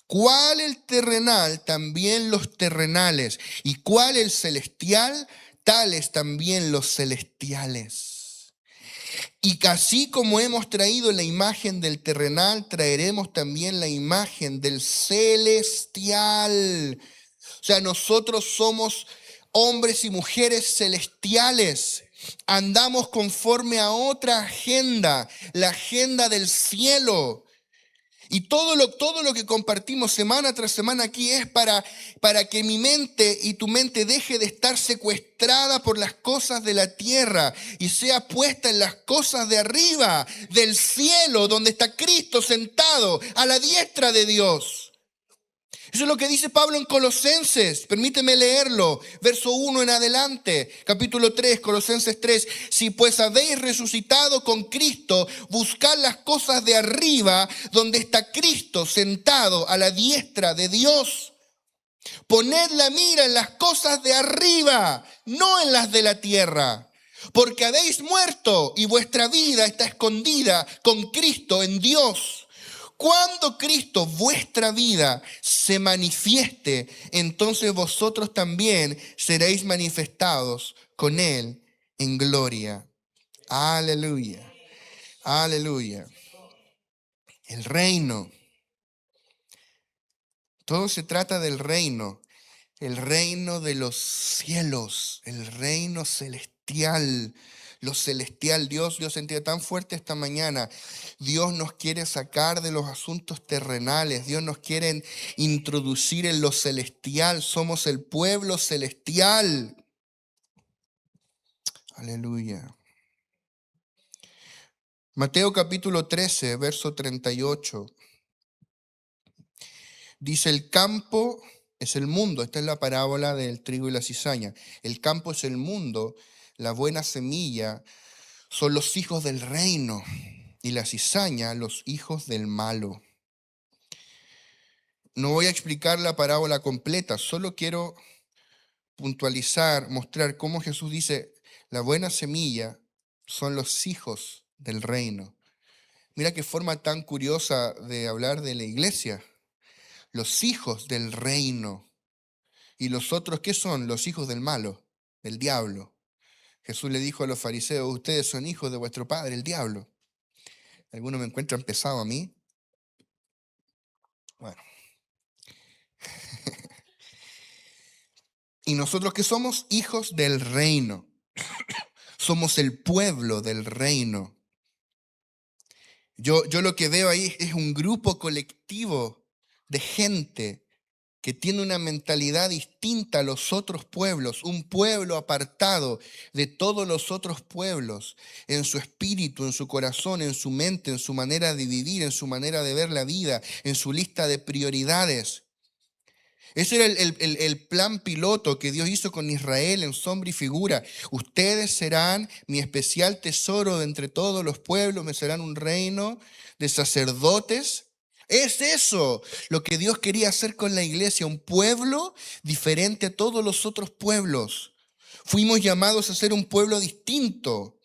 ¿Cuál el terrenal? También los terrenales. ¿Y cuál el celestial? Tales también los celestiales. Y así como hemos traído la imagen del terrenal, traeremos también la imagen del celestial. O sea, nosotros somos hombres y mujeres celestiales. Andamos conforme a otra agenda, la agenda del cielo. Y todo lo que compartimos semana tras semana aquí es para que mi mente y tu mente deje de estar secuestrada por las cosas de la tierra y sea puesta en las cosas de arriba, del cielo, donde está Cristo sentado a la diestra de Dios. Eso es lo que dice Pablo en Colosenses. Permíteme leerlo. Verso 1 en adelante. Capítulo 3, Colosenses 3. Si pues habéis resucitado con Cristo, buscad las cosas de arriba, donde está Cristo sentado a la diestra de Dios. Poned la mira en las cosas de arriba, no en las de la tierra. Porque habéis muerto y vuestra vida está escondida con Cristo en Dios. Cuando Cristo, vuestra vida, se manifieste, entonces vosotros también seréis manifestados con Él en gloria. Aleluya. Aleluya. El reino. Todo se trata del reino. El reino de los cielos. El reino celestial. Lo celestial. Dios, yo sentía tan fuerte esta mañana. Dios nos quiere sacar de los asuntos terrenales. Dios nos quiere introducir en lo celestial. Somos el pueblo celestial. Aleluya. Mateo capítulo 13, verso 38. Dice: el campo es el mundo. Esta es la parábola del trigo y la cizaña. El campo es el mundo. La buena semilla son los hijos del reino. Y la cizaña, los hijos del malo. No voy a explicar la parábola completa, solo quiero puntualizar, mostrar cómo Jesús dice: la buena semilla son los hijos del reino. Mira qué forma tan curiosa de hablar de la iglesia. Los hijos del reino. ¿Y los otros qué son? Los hijos del malo, del diablo. Jesús le dijo a los fariseos: ustedes son hijos de vuestro padre, el diablo. Algunos me encuentran pesado a mí. Bueno. ¿Y nosotros qué somos? Hijos del reino. Somos el pueblo del reino. Yo lo que veo ahí es un grupo colectivo de gente que tiene una mentalidad distinta a los otros pueblos, un pueblo apartado de todos los otros pueblos, en su espíritu, en su corazón, en su mente, en su manera de vivir, en su manera de ver la vida, en su lista de prioridades. Ese era el plan piloto que Dios hizo con Israel en sombra y figura. Ustedes serán mi especial tesoro de entre todos los pueblos, me serán un reino de sacerdotes. Es eso lo que Dios quería hacer con la iglesia, un pueblo diferente a todos los otros pueblos. Fuimos llamados a ser un pueblo distinto,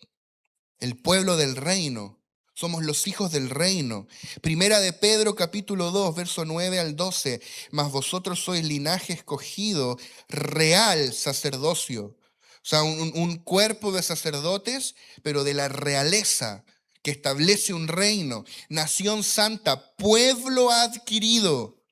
el pueblo del reino. Somos los hijos del reino. Primera de Pedro capítulo 2, verso 9 al 12. Mas vosotros sois linaje escogido, real sacerdocio. O sea, un cuerpo de sacerdotes, pero de la realeza, que establece un reino. Nación santa, pueblo adquirido.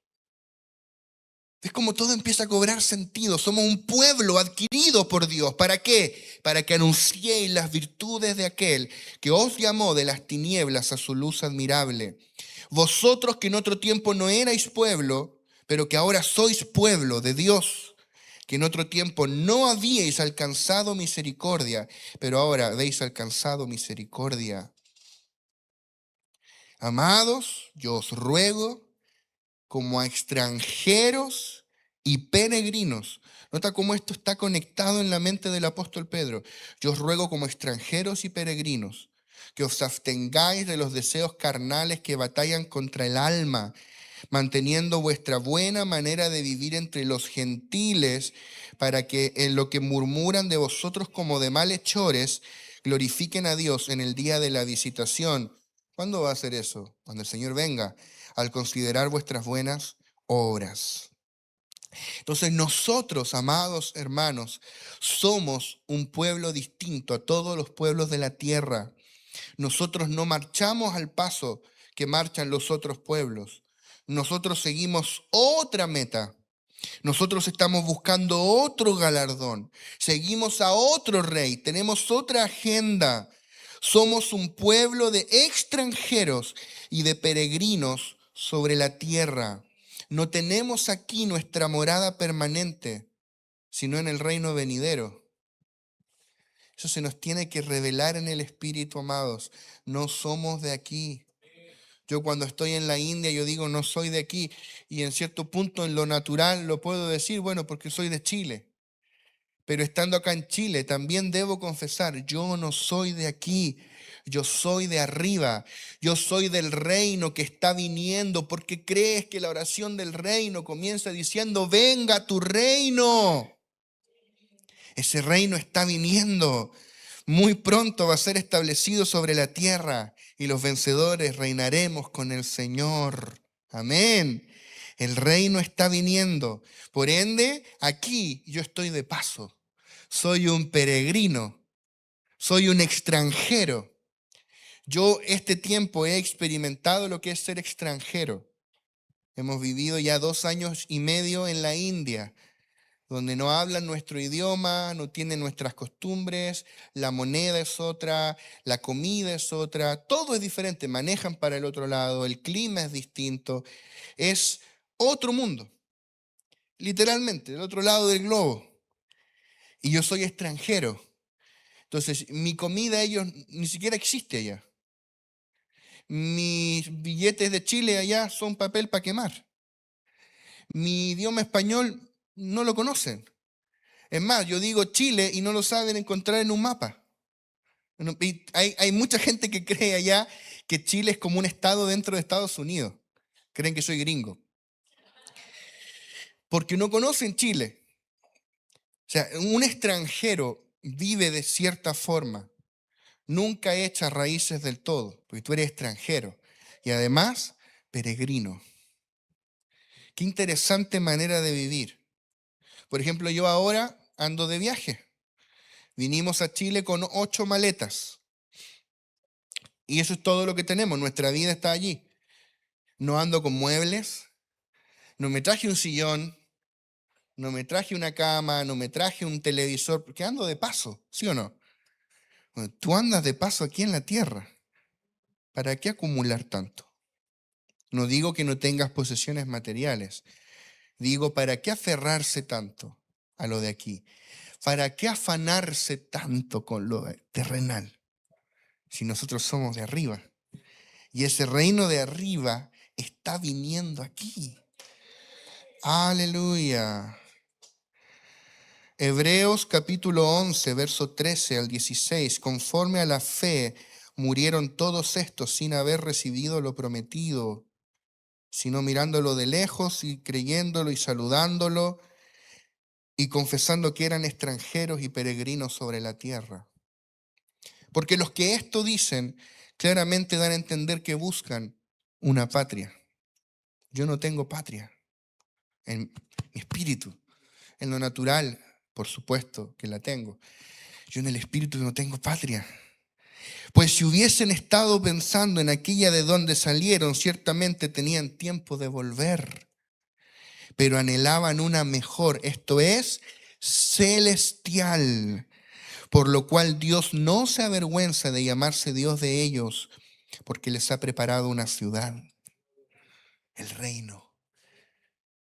Es como todo empieza a cobrar sentido. Somos un pueblo adquirido por Dios. ¿Para qué? Para que anunciéis las virtudes de aquel que os llamó de las tinieblas a su luz admirable. Vosotros que en otro tiempo no erais pueblo, pero que ahora sois pueblo de Dios, que en otro tiempo no habíais alcanzado misericordia, pero ahora habéis alcanzado misericordia. Amados, yo os ruego como a extranjeros y peregrinos. Nota cómo esto está conectado en la mente del apóstol Pedro. Yo os ruego como extranjeros y peregrinos. que os abstengáis de los deseos carnales que batallan contra el alma, manteniendo vuestra buena manera de vivir entre los gentiles, para que en lo que murmuran de vosotros como de malhechores, glorifiquen a Dios en el día de la visitación. ¿Cuándo va a ser eso? Cuando el Señor venga, al considerar vuestras buenas obras. Entonces nosotros, amados hermanos, somos un pueblo distinto a todos los pueblos de la tierra. Nosotros no marchamos al paso que marchan los otros pueblos. Nosotros seguimos otra meta. Nosotros estamos buscando otro galardón. Seguimos a otro rey. Tenemos otra agenda. Somos un pueblo de extranjeros y de peregrinos sobre la tierra. No tenemos aquí nuestra morada permanente, sino en el reino venidero. Eso se nos tiene que revelar en el Espíritu, amados. No somos de aquí. Yo cuando estoy en la India, yo digo, no soy de aquí. Y en cierto punto, en lo natural, lo puedo decir, bueno, porque soy de Chile. Pero estando acá en Chile, también debo confesar, yo no soy de aquí. Yo soy de arriba. Yo soy del reino que está viniendo. Porque crees que la oración del reino comienza diciendo, venga tu reino. Ese reino está viniendo. Muy pronto va a ser establecido sobre la tierra y los vencedores reinaremos con el Señor. Amén. El reino está viniendo. Por ende, aquí yo estoy de paso. Soy un peregrino. Soy un extranjero. Yo este tiempo he experimentado lo que es ser extranjero. Hemos vivido ya 2 años y medio en la India, donde no hablan nuestro idioma, no tienen nuestras costumbres, la moneda es otra, la comida es otra, todo es diferente, manejan para el otro lado, el clima es distinto, es otro mundo, literalmente, del otro lado del globo. Y yo soy extranjero, entonces mi comida ellos ni siquiera existe allá. Mis billetes de Chile allá son papel para quemar. Mi idioma español no lo conocen. Es más, yo digo Chile y no lo saben encontrar en un mapa. Y hay mucha gente que cree allá que Chile es como un estado dentro de Estados Unidos. Creen que soy gringo. Porque no conocen Chile. O sea, un extranjero vive de cierta forma. Nunca echa raíces del todo, porque tú eres extranjero. Y además, peregrino. Qué interesante manera de vivir. Por ejemplo, yo ahora ando de viaje. Vinimos a Chile con 8 maletas. Y eso es todo lo que tenemos. Nuestra vida está allí. No ando con muebles. No me traje un sillón. No me traje una cama. No me traje un televisor. Porque ando de paso, ¿sí o no? Bueno, tú andas de paso aquí en la tierra. ¿Para qué acumular tanto? No digo que no tengas posesiones materiales. Digo, ¿para qué aferrarse tanto a lo de aquí? ¿Para qué afanarse tanto con lo terrenal? Si nosotros somos de arriba. Y ese reino de arriba está viniendo aquí. Aleluya. Hebreos capítulo 11, verso 13 al 16. Conforme a la fe murieron todos estos sin haber recibido lo prometido, sino mirándolo de lejos y creyéndolo y saludándolo y confesando que eran extranjeros y peregrinos sobre la tierra. Porque los que esto dicen claramente dan a entender que buscan una patria. Yo no tengo patria en mi espíritu. En lo natural, por supuesto que la tengo. Yo en el espíritu no tengo patria. Pues si hubiesen estado pensando en aquella de donde salieron, ciertamente tenían tiempo de volver. Pero anhelaban una mejor, esto es, celestial. Por lo cual Dios no se avergüenza de llamarse Dios de ellos, porque les ha preparado una ciudad, el reino.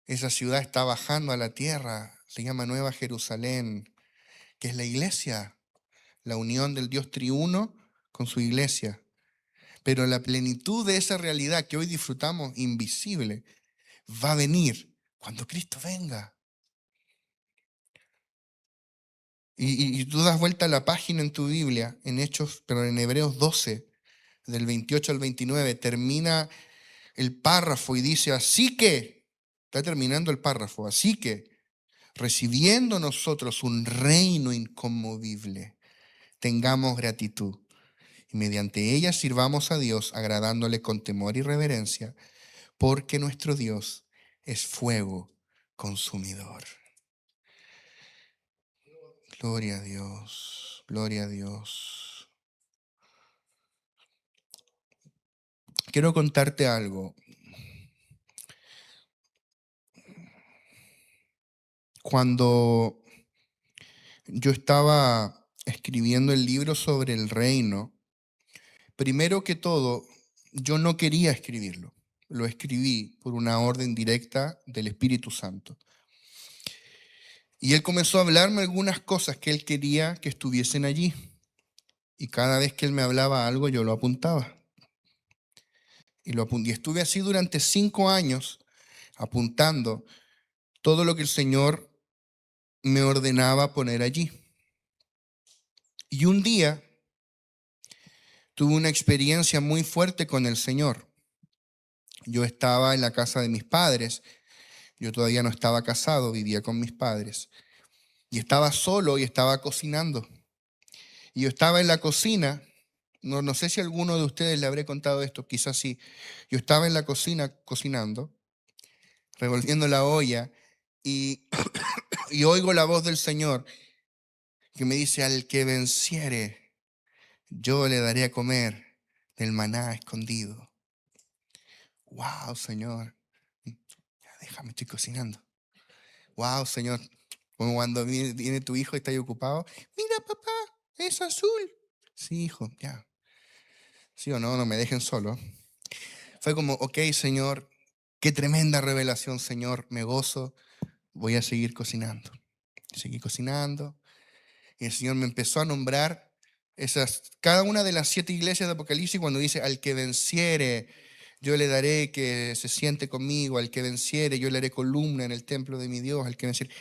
Esa ciudad está bajando a la tierra, se llama Nueva Jerusalén, que es la iglesia, la unión del Dios triuno con su iglesia. Pero la plenitud de esa realidad que hoy disfrutamos, invisible, va a venir cuando Cristo venga. Y tú das vuelta a la página en tu Biblia, en Hechos, pero en Hebreos 12, del 28 al 29, termina el párrafo y dice, así que, está terminando el párrafo, así que, recibiendo nosotros un reino inconmovible, tengamos gratitud y mediante ella sirvamos a Dios agradándole con temor y reverencia, porque nuestro Dios es fuego consumidor. Gloria a Dios, gloria a Dios. Quiero contarte algo. Cuando yo estaba escribiendo el libro sobre el reino, primero que todo, yo no quería escribirlo. Lo escribí por una orden directa del Espíritu Santo. Y él comenzó a hablarme algunas cosas que él quería que estuviesen allí. Y cada vez que él me hablaba algo, yo lo apuntaba. Y estuve así durante 5 años, apuntando todo lo que el Señor me ordenaba poner allí. Y un día tuve una experiencia muy fuerte con el Señor. Yo estaba en la casa de mis padres. Yo todavía no estaba casado, vivía con mis padres. Y estaba solo y estaba cocinando. Y yo estaba en la cocina. No sé si a alguno de ustedes le habré contado esto, quizás sí. Yo estaba en la cocina cocinando, revolviendo la olla, y, y oigo la voz del Señor que me dice, al que venciere, yo le daré a comer del maná escondido. Wow, Señor. Ya, déjame, estoy cocinando. Wow, Señor. Como cuando viene tu hijo y está ahí ocupado. Mira, papá, es azul. Sí, hijo, ya. Sí o no, no me dejen solo. Fue como, ok, Señor, qué tremenda revelación, Señor, me gozo, voy a seguir cocinando. Seguí cocinando y el Señor me empezó a nombrar cada una de las 7 iglesias de Apocalipsis cuando dice, al que venciere, yo le daré que se siente conmigo, al que venciere, yo le haré columna en el templo de mi Dios, al que venciere.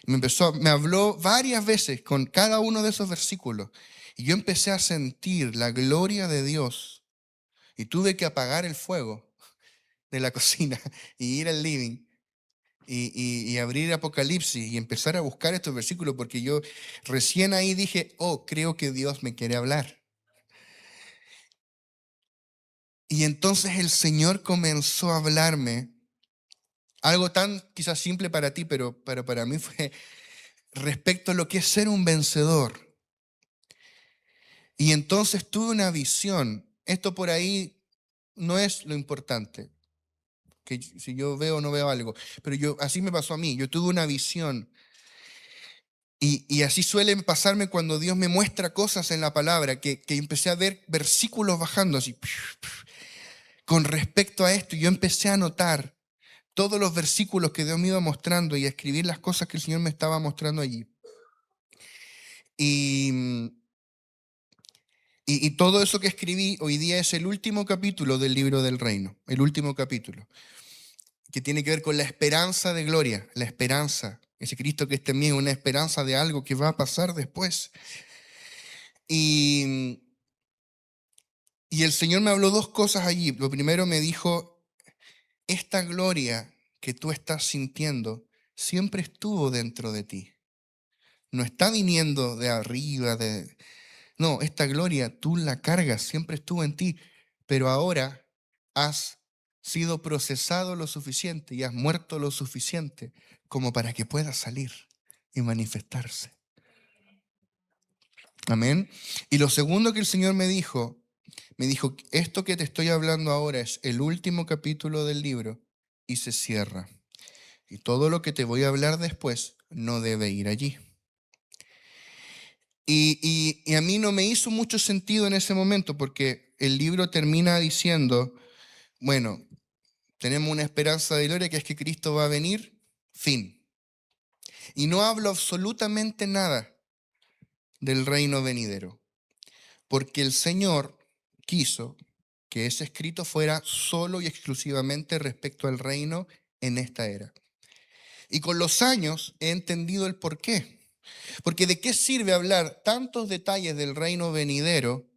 Me habló varias veces con cada uno de esos versículos y yo empecé a sentir la gloria de Dios y tuve que apagar el fuego de la cocina y ir al living y abrir Apocalipsis y empezar a buscar estos versículos porque yo recién ahí dije, oh, creo que Dios me quiere hablar. Y entonces el Señor comenzó a hablarme algo tan quizás simple para ti, pero para mí fue respecto a lo que es ser un vencedor. Y entonces tuve una visión. Esto por ahí no es lo importante, que si yo veo o no veo algo, pero así me pasó a mí. Yo tuve una visión. Y así suele pasarme cuando Dios me muestra cosas en la palabra, que empecé a ver versículos bajando así. Con respecto a esto, yo empecé a notar todos los versículos que Dios me iba mostrando y a escribir las cosas que el Señor me estaba mostrando allí. Y, y todo eso que escribí hoy día es el último capítulo del libro del reino, el último capítulo, que tiene que ver con la esperanza de gloria, la esperanza. Ese Cristo que está en mí es una esperanza de algo que va a pasar después. Y el Señor me habló 2 cosas allí. Lo primero me dijo, esta gloria que tú estás sintiendo siempre estuvo dentro de ti. No está viniendo de arriba, no, esta gloria tú la cargas, siempre estuvo en ti, pero ahora has sido procesado lo suficiente y has muerto lo suficiente como para que pueda salir y manifestarse. Amén. Y lo segundo que el Señor me dijo, esto que te estoy hablando ahora es el último capítulo del libro y se cierra. Y todo lo que te voy a hablar después no debe ir allí. Y a mí no me hizo mucho sentido en ese momento porque el libro termina diciendo, bueno, tenemos una esperanza de gloria que es que Cristo va a venir, fin. Y no hablo absolutamente nada del reino venidero, porque el Señor quiso que ese escrito fuera solo y exclusivamente respecto al reino en esta era. Y con los años he entendido el por qué. Porque ¿de qué sirve hablar tantos detalles del reino venidero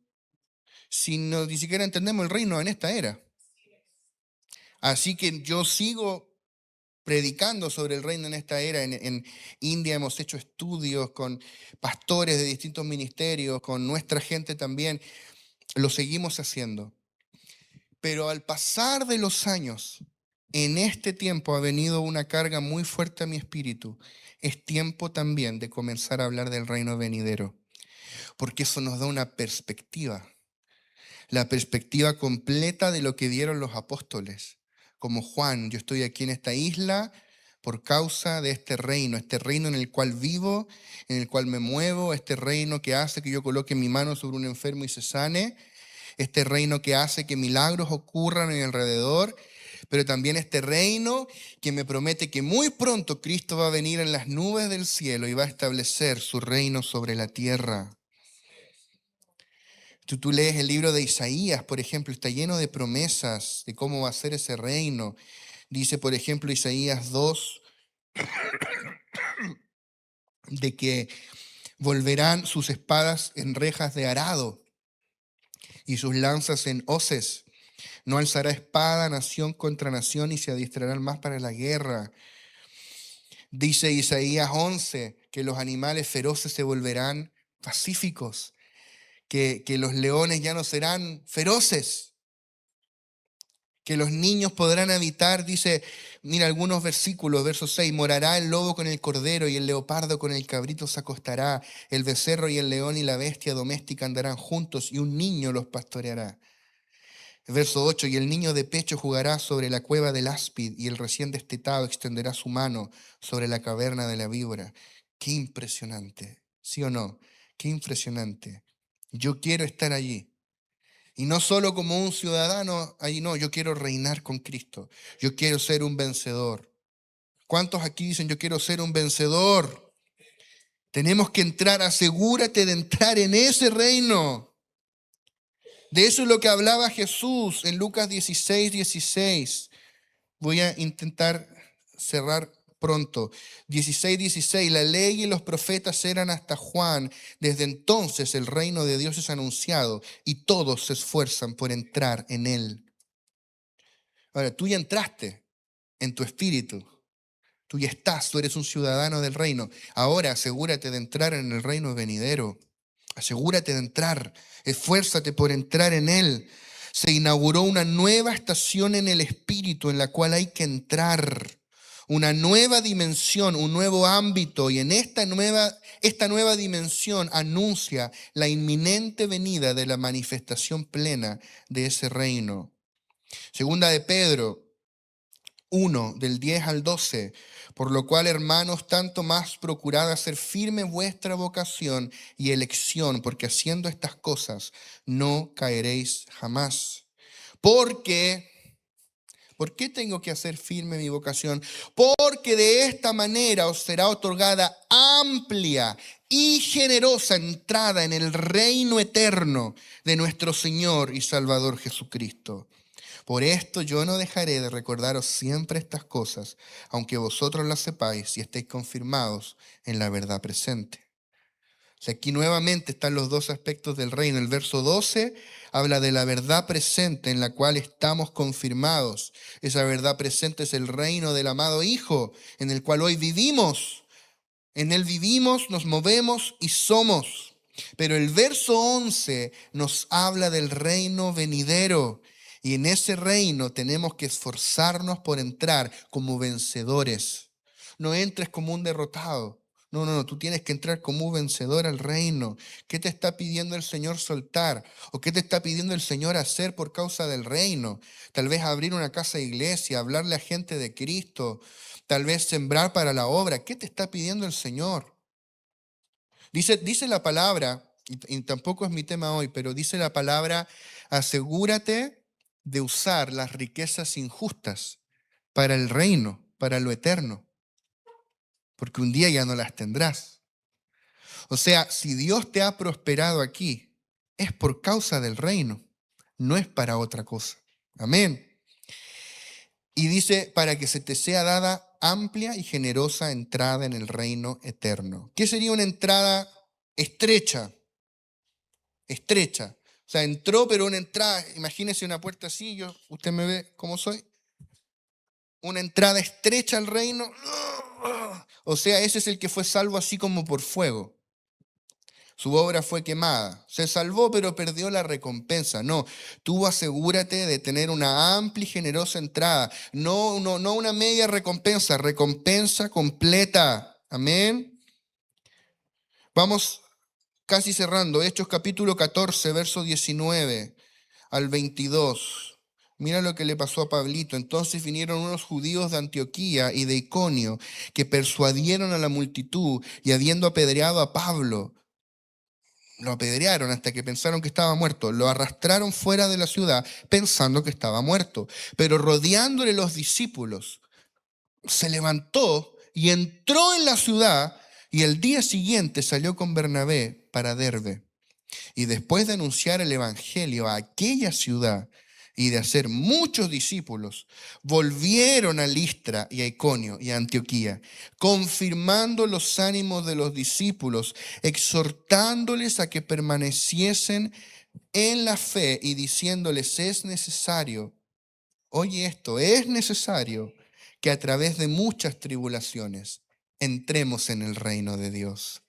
si ni siquiera entendemos el reino en esta era? Así que yo sigo predicando sobre el reino en esta era. En India hemos hecho estudios con pastores de distintos ministerios, con nuestra gente también. Lo seguimos haciendo. Pero al pasar de los años, en este tiempo ha venido una carga muy fuerte a mi espíritu. Es tiempo también de comenzar a hablar del reino venidero, porque eso nos da una perspectiva, la perspectiva completa de lo que dieron los apóstoles. Como Juan, yo estoy aquí en esta isla por causa de este reino en el cual vivo, en el cual me muevo, este reino que hace que yo coloque mi mano sobre un enfermo y se sane, este reino que hace que milagros ocurran en alrededor, pero también este reino que me promete que muy pronto Cristo va a venir en las nubes del cielo y va a establecer su reino sobre la tierra. Tú lees el libro de Isaías, por ejemplo, está lleno de promesas de cómo va a ser ese reino. Dice, por ejemplo, Isaías 2, de que volverán sus espadas en rejas de arado y sus lanzas en hoces. No alzará espada nación contra nación y se adiestrarán más para la guerra. Dice Isaías 11 que los animales feroces se volverán pacíficos, que los leones ya no serán feroces, que los niños podrán habitar, dice, mira algunos versículos, verso 6, morará el lobo con el cordero y el leopardo con el cabrito se acostará, el becerro y el león y la bestia doméstica andarán juntos y un niño los pastoreará. Verso 8, y el niño de pecho jugará sobre la cueva del áspid y el recién destetado extenderá su mano sobre la caverna de la víbora. Qué impresionante, ¿sí o no? Qué impresionante. Yo quiero estar allí. Y no solo como un ciudadano allí, no, yo quiero reinar con Cristo. Yo quiero ser un vencedor. ¿Cuántos aquí dicen yo quiero ser un vencedor? Tenemos que entrar, asegúrate de entrar en ese reino. De eso es lo que hablaba Jesús en Lucas 16:16. Voy a intentar cerrar pronto. 16:16. La ley y los profetas eran hasta Juan. Desde entonces el reino de Dios es anunciado y todos se esfuerzan por entrar en él. Ahora, tú ya entraste en tu espíritu. Tú ya estás, tú eres un ciudadano del reino. Ahora asegúrate de entrar en el reino venidero. Asegúrate de entrar, esfuérzate por entrar en él. Se inauguró una nueva estación en el espíritu en la cual hay que entrar. Una nueva dimensión, un nuevo ámbito. Y en esta nueva dimensión anuncia la inminente venida de la manifestación plena de ese reino. Segunda de Pedro 1, del 10 al 12. Por lo cual, hermanos, tanto más procurad hacer firme vuestra vocación y elección, porque haciendo estas cosas no caeréis jamás. Porque, ¿por qué tengo que hacer firme mi vocación? Porque de esta manera os será otorgada amplia y generosa entrada en el reino eterno de nuestro Señor y Salvador Jesucristo. Por esto yo no dejaré de recordaros siempre estas cosas, aunque vosotros las sepáis y estéis confirmados en la verdad presente. O sea, aquí nuevamente están los dos aspectos del reino. El verso 12 habla de la verdad presente en la cual estamos confirmados. Esa verdad presente es el reino del amado Hijo, en el cual hoy vivimos. En él vivimos, nos movemos y somos. Pero el verso 11 nos habla del reino venidero. Y en ese reino tenemos que esforzarnos por entrar como vencedores. No entres como un derrotado. No, tú tienes que entrar como un vencedor al reino. ¿Qué te está pidiendo el Señor soltar? ¿O qué te está pidiendo el Señor hacer por causa del reino? Tal vez abrir una casa de iglesia, hablarle a gente de Cristo, tal vez sembrar para la obra. ¿Qué te está pidiendo el Señor? Dice la palabra, y tampoco es mi tema hoy, pero dice la palabra, asegúrate de usar las riquezas injustas para el reino, para lo eterno, porque un día ya no las tendrás. O sea, si Dios te ha prosperado aquí, es por causa del reino, no es para otra cosa. Amén. Y dice, para que se te sea dada amplia y generosa entrada en el reino eterno. ¿Qué sería una entrada estrecha? Estrecha. O sea, entró, pero una entrada, imagínese una puerta así, usted me ve cómo soy. Una entrada estrecha al reino. O sea, ese es el que fue salvo así como por fuego. Su obra fue quemada. Se salvó, pero perdió la recompensa. No, tú asegúrate de tener una amplia y generosa entrada. No, no, no una media recompensa, recompensa completa. Amén. Vamos casi cerrando. Hechos capítulo 14, verso 19 al 22. Mira lo que le pasó a Pablito. Entonces vinieron unos judíos de Antioquía y de Iconio que persuadieron a la multitud y habiendo apedreado a Pablo, lo apedrearon hasta que pensaron que estaba muerto. Lo arrastraron fuera de la ciudad pensando que estaba muerto. Pero rodeándole los discípulos, se levantó y entró en la ciudad y el día siguiente salió con Bernabé para Derbe. Y después de anunciar el evangelio a aquella ciudad y de hacer muchos discípulos, volvieron a Listra y a Iconio y a Antioquía, confirmando los ánimos de los discípulos, exhortándoles a que permaneciesen en la fe y diciéndoles: es necesario, oye esto, es necesario que a través de muchas tribulaciones entremos en el reino de Dios.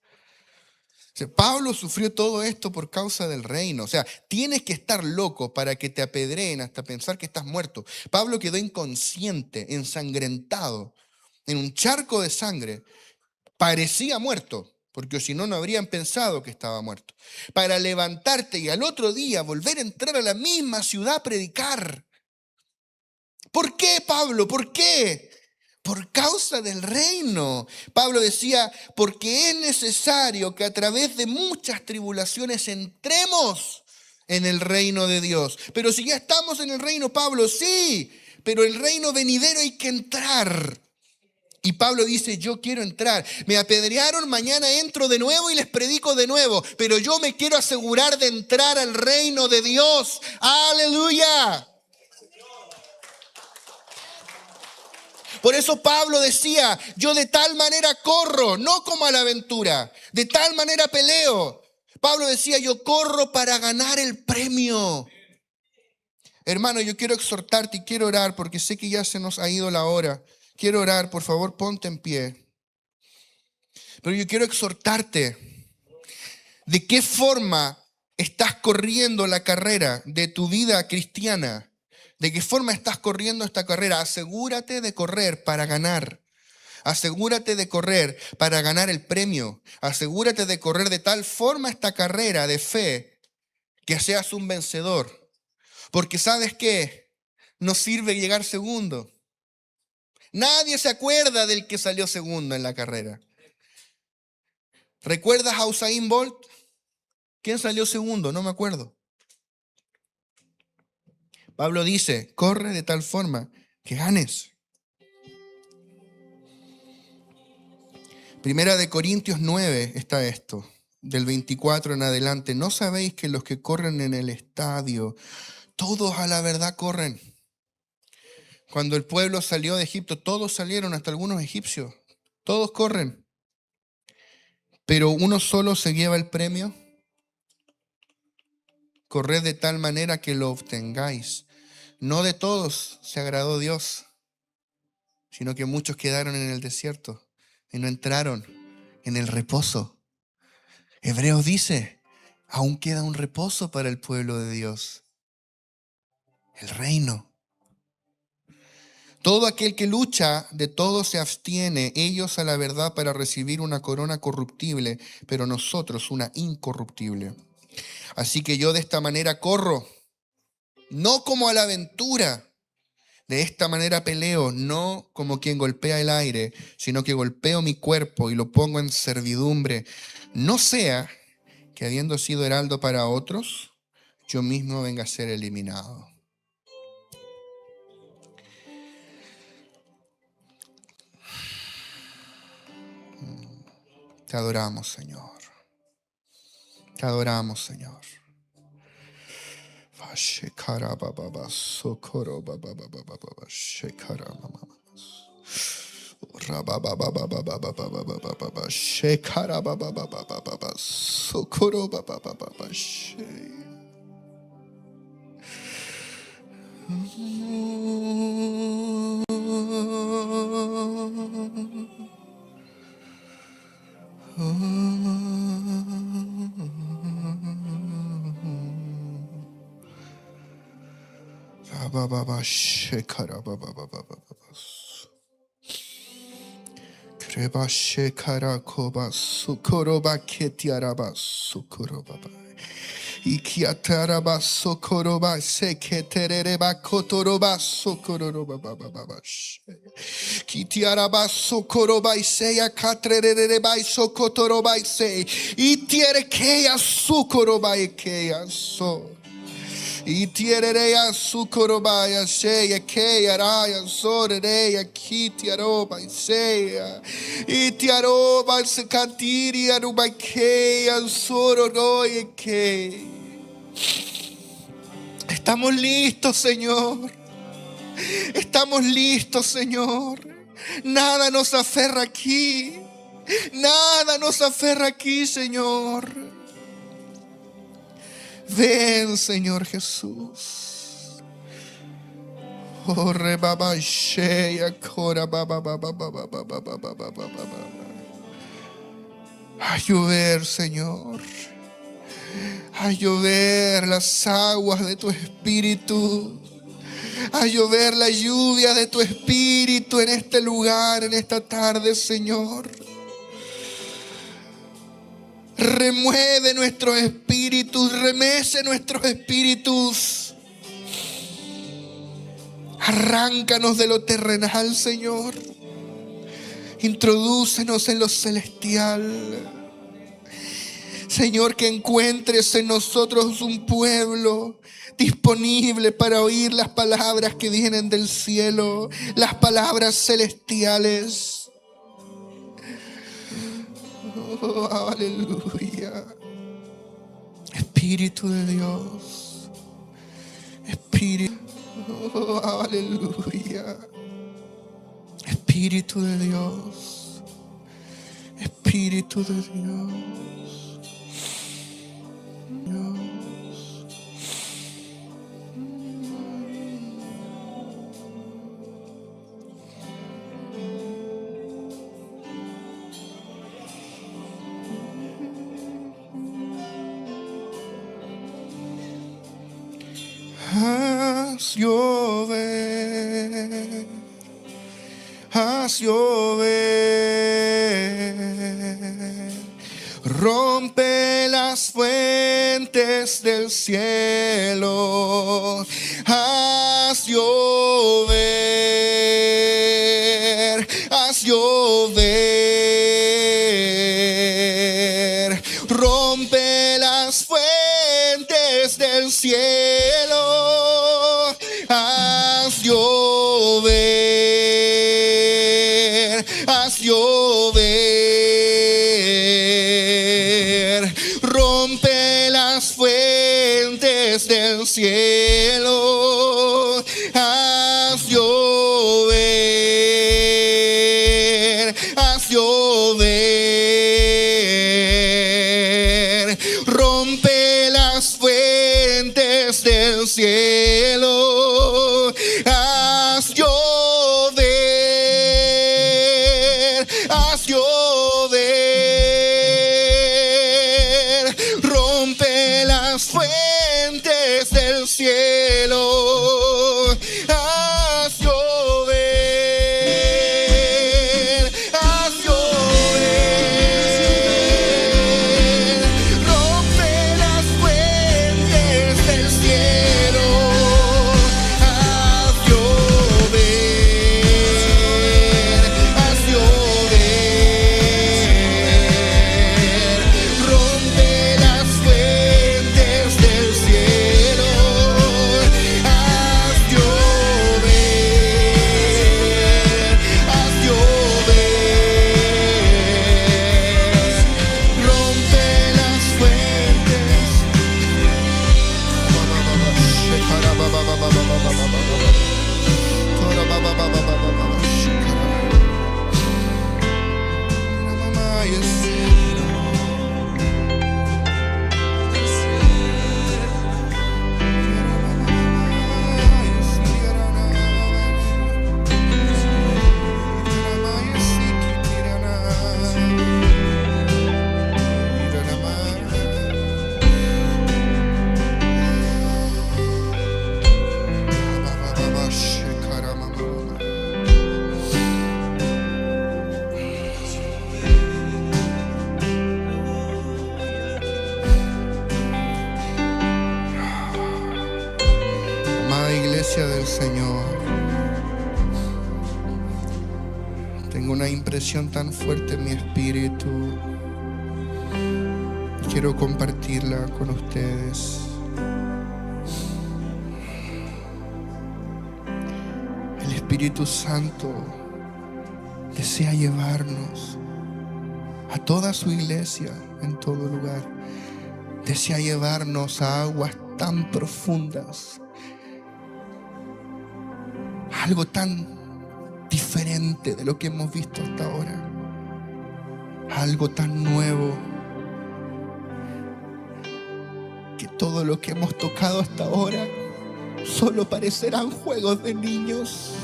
O sea, Pablo sufrió todo esto por causa del reino. O sea, tienes que estar loco para que te apedreen hasta pensar que estás muerto. Pablo quedó inconsciente, ensangrentado, en un charco de sangre. Parecía muerto, porque si no, no habrían pensado que estaba muerto. Para levantarte y al otro día volver a entrar a la misma ciudad a predicar. ¿Por qué, Pablo? ¿Por qué? Por causa del reino. Pablo decía, porque es necesario que a través de muchas tribulaciones entremos en el reino de Dios. Pero si ya estamos en el reino, Pablo, sí, pero el reino venidero hay que entrar. Y Pablo dice, yo quiero entrar. Me apedrearon, mañana entro de nuevo y les predico de nuevo. Pero yo me quiero asegurar de entrar al reino de Dios. ¡Aleluya! Por eso Pablo decía, yo de tal manera corro, no como a la aventura, de tal manera peleo. Pablo decía, yo corro para ganar el premio. Hermano, yo quiero exhortarte y quiero orar porque sé que ya se nos ha ido la hora. Quiero orar, por favor, ponte en pie. Pero yo quiero exhortarte. ¿De qué forma estás corriendo la carrera de tu vida cristiana? ¿De qué forma estás corriendo esta carrera? Asegúrate de correr para ganar. Asegúrate de correr para ganar el premio. Asegúrate de correr de tal forma esta carrera de fe que seas un vencedor. Porque ¿sabes qué? No sirve llegar segundo. Nadie se acuerda del que salió segundo en la carrera. ¿Recuerdas a Usain Bolt? ¿Quién salió segundo? No me acuerdo. Pablo dice, corre de tal forma que ganes. Primera de Corintios 9 está esto, del 24 en adelante. ¿No sabéis que los que corren en el estadio, todos a la verdad corren? Cuando el pueblo salió de Egipto, todos salieron, hasta algunos egipcios. Todos corren. Pero uno solo se lleva el premio. Corred de tal manera que lo obtengáis. No de todos se agradó Dios, sino que muchos quedaron en el desierto y no entraron en el reposo. Hebreos dice, aún queda un reposo para el pueblo de Dios. El reino. Todo aquel que lucha, de todo se abstiene, ellos a la verdad para recibir una corona corruptible, pero nosotros una incorruptible. Así que yo de esta manera corro, no como a la aventura. De esta manera peleo, no como quien golpea el aire, sino que golpeo mi cuerpo y lo pongo en servidumbre. No sea que habiendo sido heraldo para otros, yo mismo venga a ser eliminado. Te adoramos, Señor. Te adoramos, Señor. Kreba shekara koba sukoroba ketiaraba sukorobaba. Ikiataraba sokoroba seketereba kotoroba sokoroba baba. Kitiaraba sokoroba iseya katrereba sokotoroba ise. Itierekeya sukoroba ekeya so. Itiereya sukorobaya sheya keya raya soreya kitiaroba iseya. Itiaroba sekatiri aruba keya sororoya ke. Estamos listos, Señor. Estamos listos, Señor. Nada nos aferra aquí. Nada nos aferra aquí, Señor. Ven, Señor Jesús. Oh, rebaba sheya kora baba. A llover, Señor. A llover las aguas de tu espíritu. A llover la lluvia de tu espíritu en este lugar, en esta tarde, Señor. Remueve nuestros espíritus, remece nuestros espíritus. Arráncanos de lo terrenal, Señor. Introdúcenos en lo celestial. Señor, que encuentres en nosotros un pueblo disponible para oír las palabras que vienen del cielo, las palabras celestiales. Oh, aleluya. Espíritu de Dios. Espíritu. Oh, aleluya. Espíritu de Dios. Espíritu de Dios. Haz llover, haz llover, rompe las fuentes del cielo, haz llover, haz llover, rompe las fuentes del cielo, haz llover, haz llover, rompe las fuentes del cielo, haz llover, haz llover, rompe las fuentes del cielo, haz llover, haz llover, rompe las fuentes del cielo, haz llover, haz llover, rompe las fuentes del cielo, haz llover, haz llover, rompe las fuentes del cielo, haz presencia del Señor. Tengo una impresión tan fuerte en mi espíritu. Quiero compartirla con ustedes. El Espíritu Santo desea llevarnos a toda su iglesia en todo lugar. Desea llevarnos a aguas tan profundas, algo tan diferente de lo que hemos visto hasta ahora, algo tan nuevo, que todo lo que hemos tocado hasta ahora solo parecerán juegos de niños.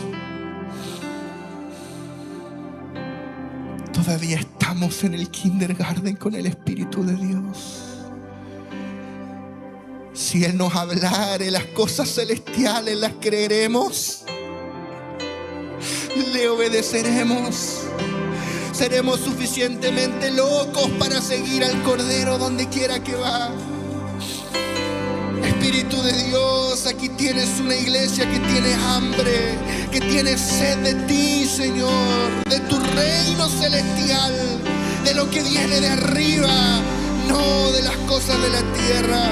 Todavía estamos en el kindergarten con el Espíritu de Dios. Si Él nos hablare las cosas celestiales, las creeremos, le obedeceremos. Seremos suficientemente locos para seguir al Cordero donde quiera que va. Espíritu de Dios, aquí tienes una iglesia que tiene hambre, que tiene sed de ti, Señor, de tu reino celestial, de lo que viene de arriba, no de las cosas de la tierra.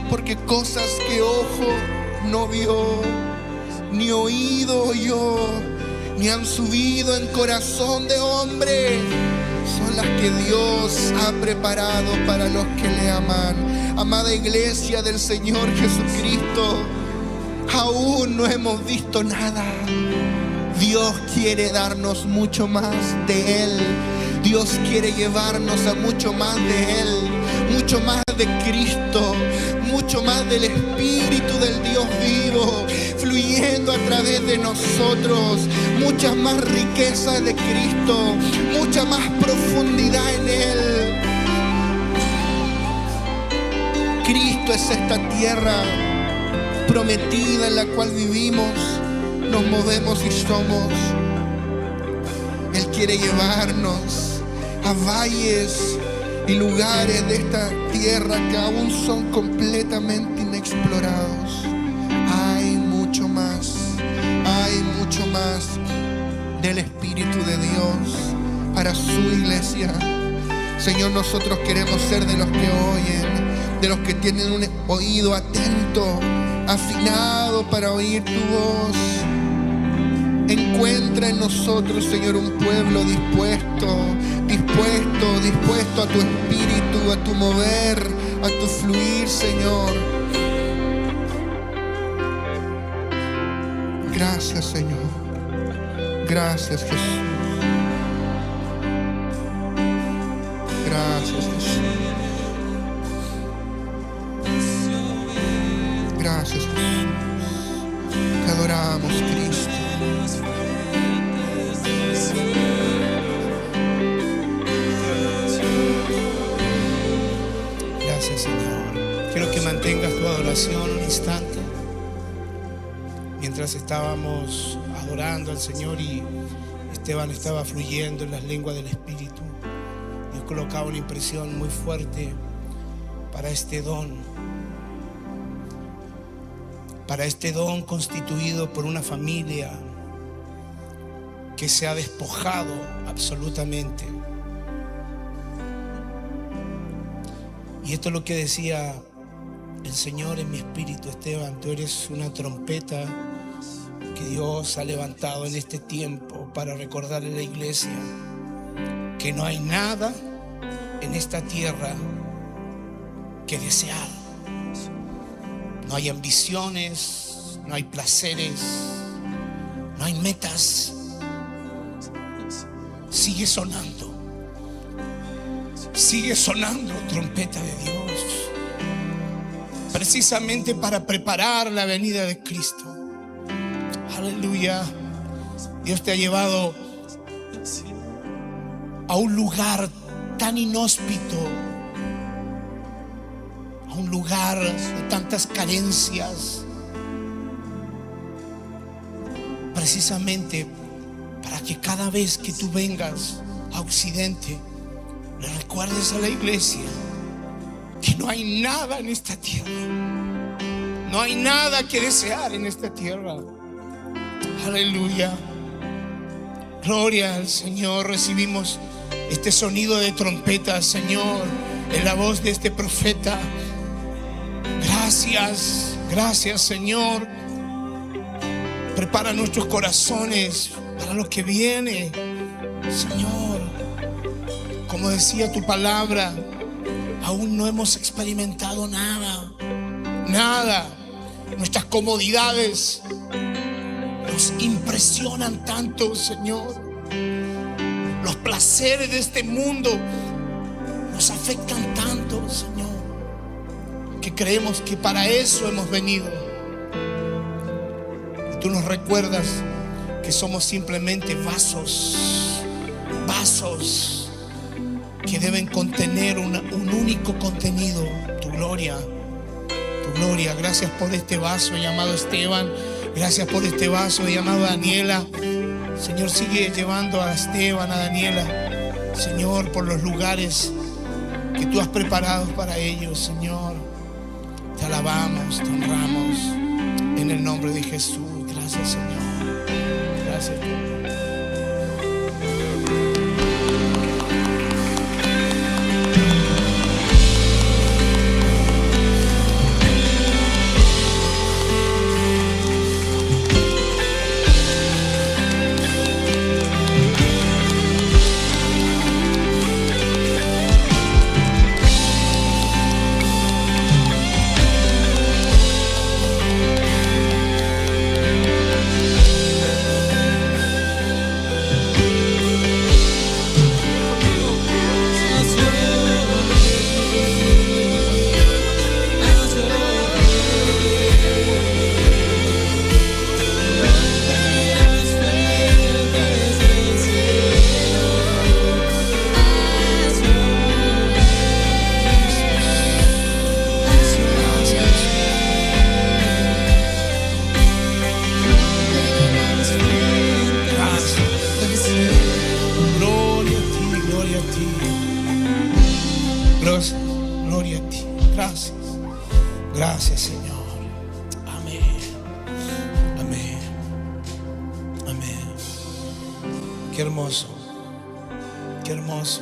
Porque cosas que ojo no vio, ni oído oyó, ni han subido en corazón de hombre, son las que Dios ha preparado para los que le aman. Amada iglesia del Señor Jesucristo, aún no hemos visto nada. Dios quiere darnos mucho más de Él. Dios quiere llevarnos a mucho más de Él, mucho más de Cristo, mucho más del Espíritu del Dios vivo, fluyendo a través de nosotros, muchas más riquezas de Cristo, mucha más profundidad en Él. Cristo es esta tierra prometida en la cual vivimos, nos movemos y somos. Él quiere llevarnos a valles y lugares de esta tierra que aún son completamente inexplorados. Hay mucho más del Espíritu de Dios para su iglesia. Señor, nosotros queremos ser de los que oyen, de los que tienen un oído atento, afinado para oír tu voz. Encuentra en nosotros, Señor, un pueblo dispuesto a tu espíritu, a tu mover, a tu fluir, Señor. Gracias, Señor. Gracias, Jesús. Gracias, Jesús. Gracias, Jesús. Te adoramos, Cristo. Gracias, Señor. Quiero que mantengas tu adoración un instante. Mientras estábamos adorando al Señor y Esteban estaba fluyendo en las lenguas del Espíritu, Dios colocaba una impresión muy fuerte para este don constituido por una familia que se ha despojado absolutamente. Y esto es lo que decía el Señor en mi espíritu: Esteban, tú eres una trompeta que Dios ha levantado en este tiempo para recordarle a la iglesia que no hay nada en esta tierra que desear. No hay ambiciones, no hay placeres, no hay metas. Sigue sonando trompeta de Dios, precisamente para preparar la venida de Cristo. Aleluya. Dios te ha llevado a un lugar tan inhóspito, a un lugar de tantas carencias, precisamente para que cada vez que tú vengas a Occidente le recuerdes a la iglesia que no hay nada en esta tierra, No hay nada que desear en esta tierra. Aleluya. Gloria al Señor. Recibimos este sonido de trompeta, Señor, en la voz de este profeta. Gracias, gracias, Señor. Prepara nuestros corazones para lo que viene, Señor. Como decía tu palabra, aún no hemos experimentado nada. Nada. Nuestras comodidades nos impresionan tanto, Señor. Los placeres de este mundo nos afectan tanto, Señor, que creemos que para eso hemos venido. Y tú nos recuerdas que somos simplemente vasos que deben contener un único contenido: tu gloria. Tu gloria. Gracias por este vaso llamado Esteban. Gracias por este vaso llamado Daniela. Señor, sigue llevando a Esteban, a Daniela, Señor, por los lugares que tú has preparado para ellos, Señor. Te alabamos, te honramos en el nombre de Jesús. Gracias, Señor. Gracias, Señor. Gloria a ti. Gracias. Gracias, Señor. Amén. Amén. Amén. Qué hermoso. Qué hermoso.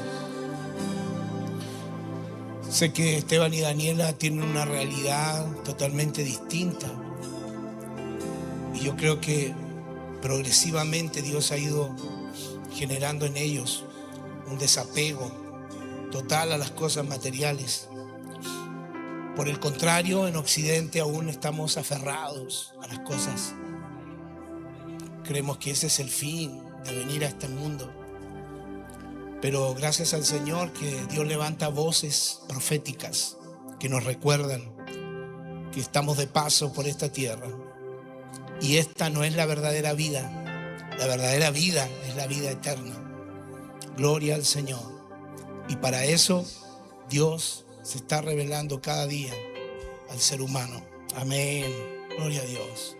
Sé que Esteban y Daniela tienen una realidad totalmente distinta. Y yo creo que progresivamente Dios ha ido generando en ellos un desapego total a las cosas materiales. Por el contrario, en Occidente aún estamos aferrados a las cosas. Creemos que ese es el fin de venir a este mundo. Pero gracias al Señor que Dios levanta voces proféticas que nos recuerdan que estamos de paso por esta tierra. Y esta no es la verdadera vida. La verdadera vida es la vida eterna. Gloria al Señor. Y para eso Dios se está revelando cada día al ser humano. Amén. Gloria a Dios.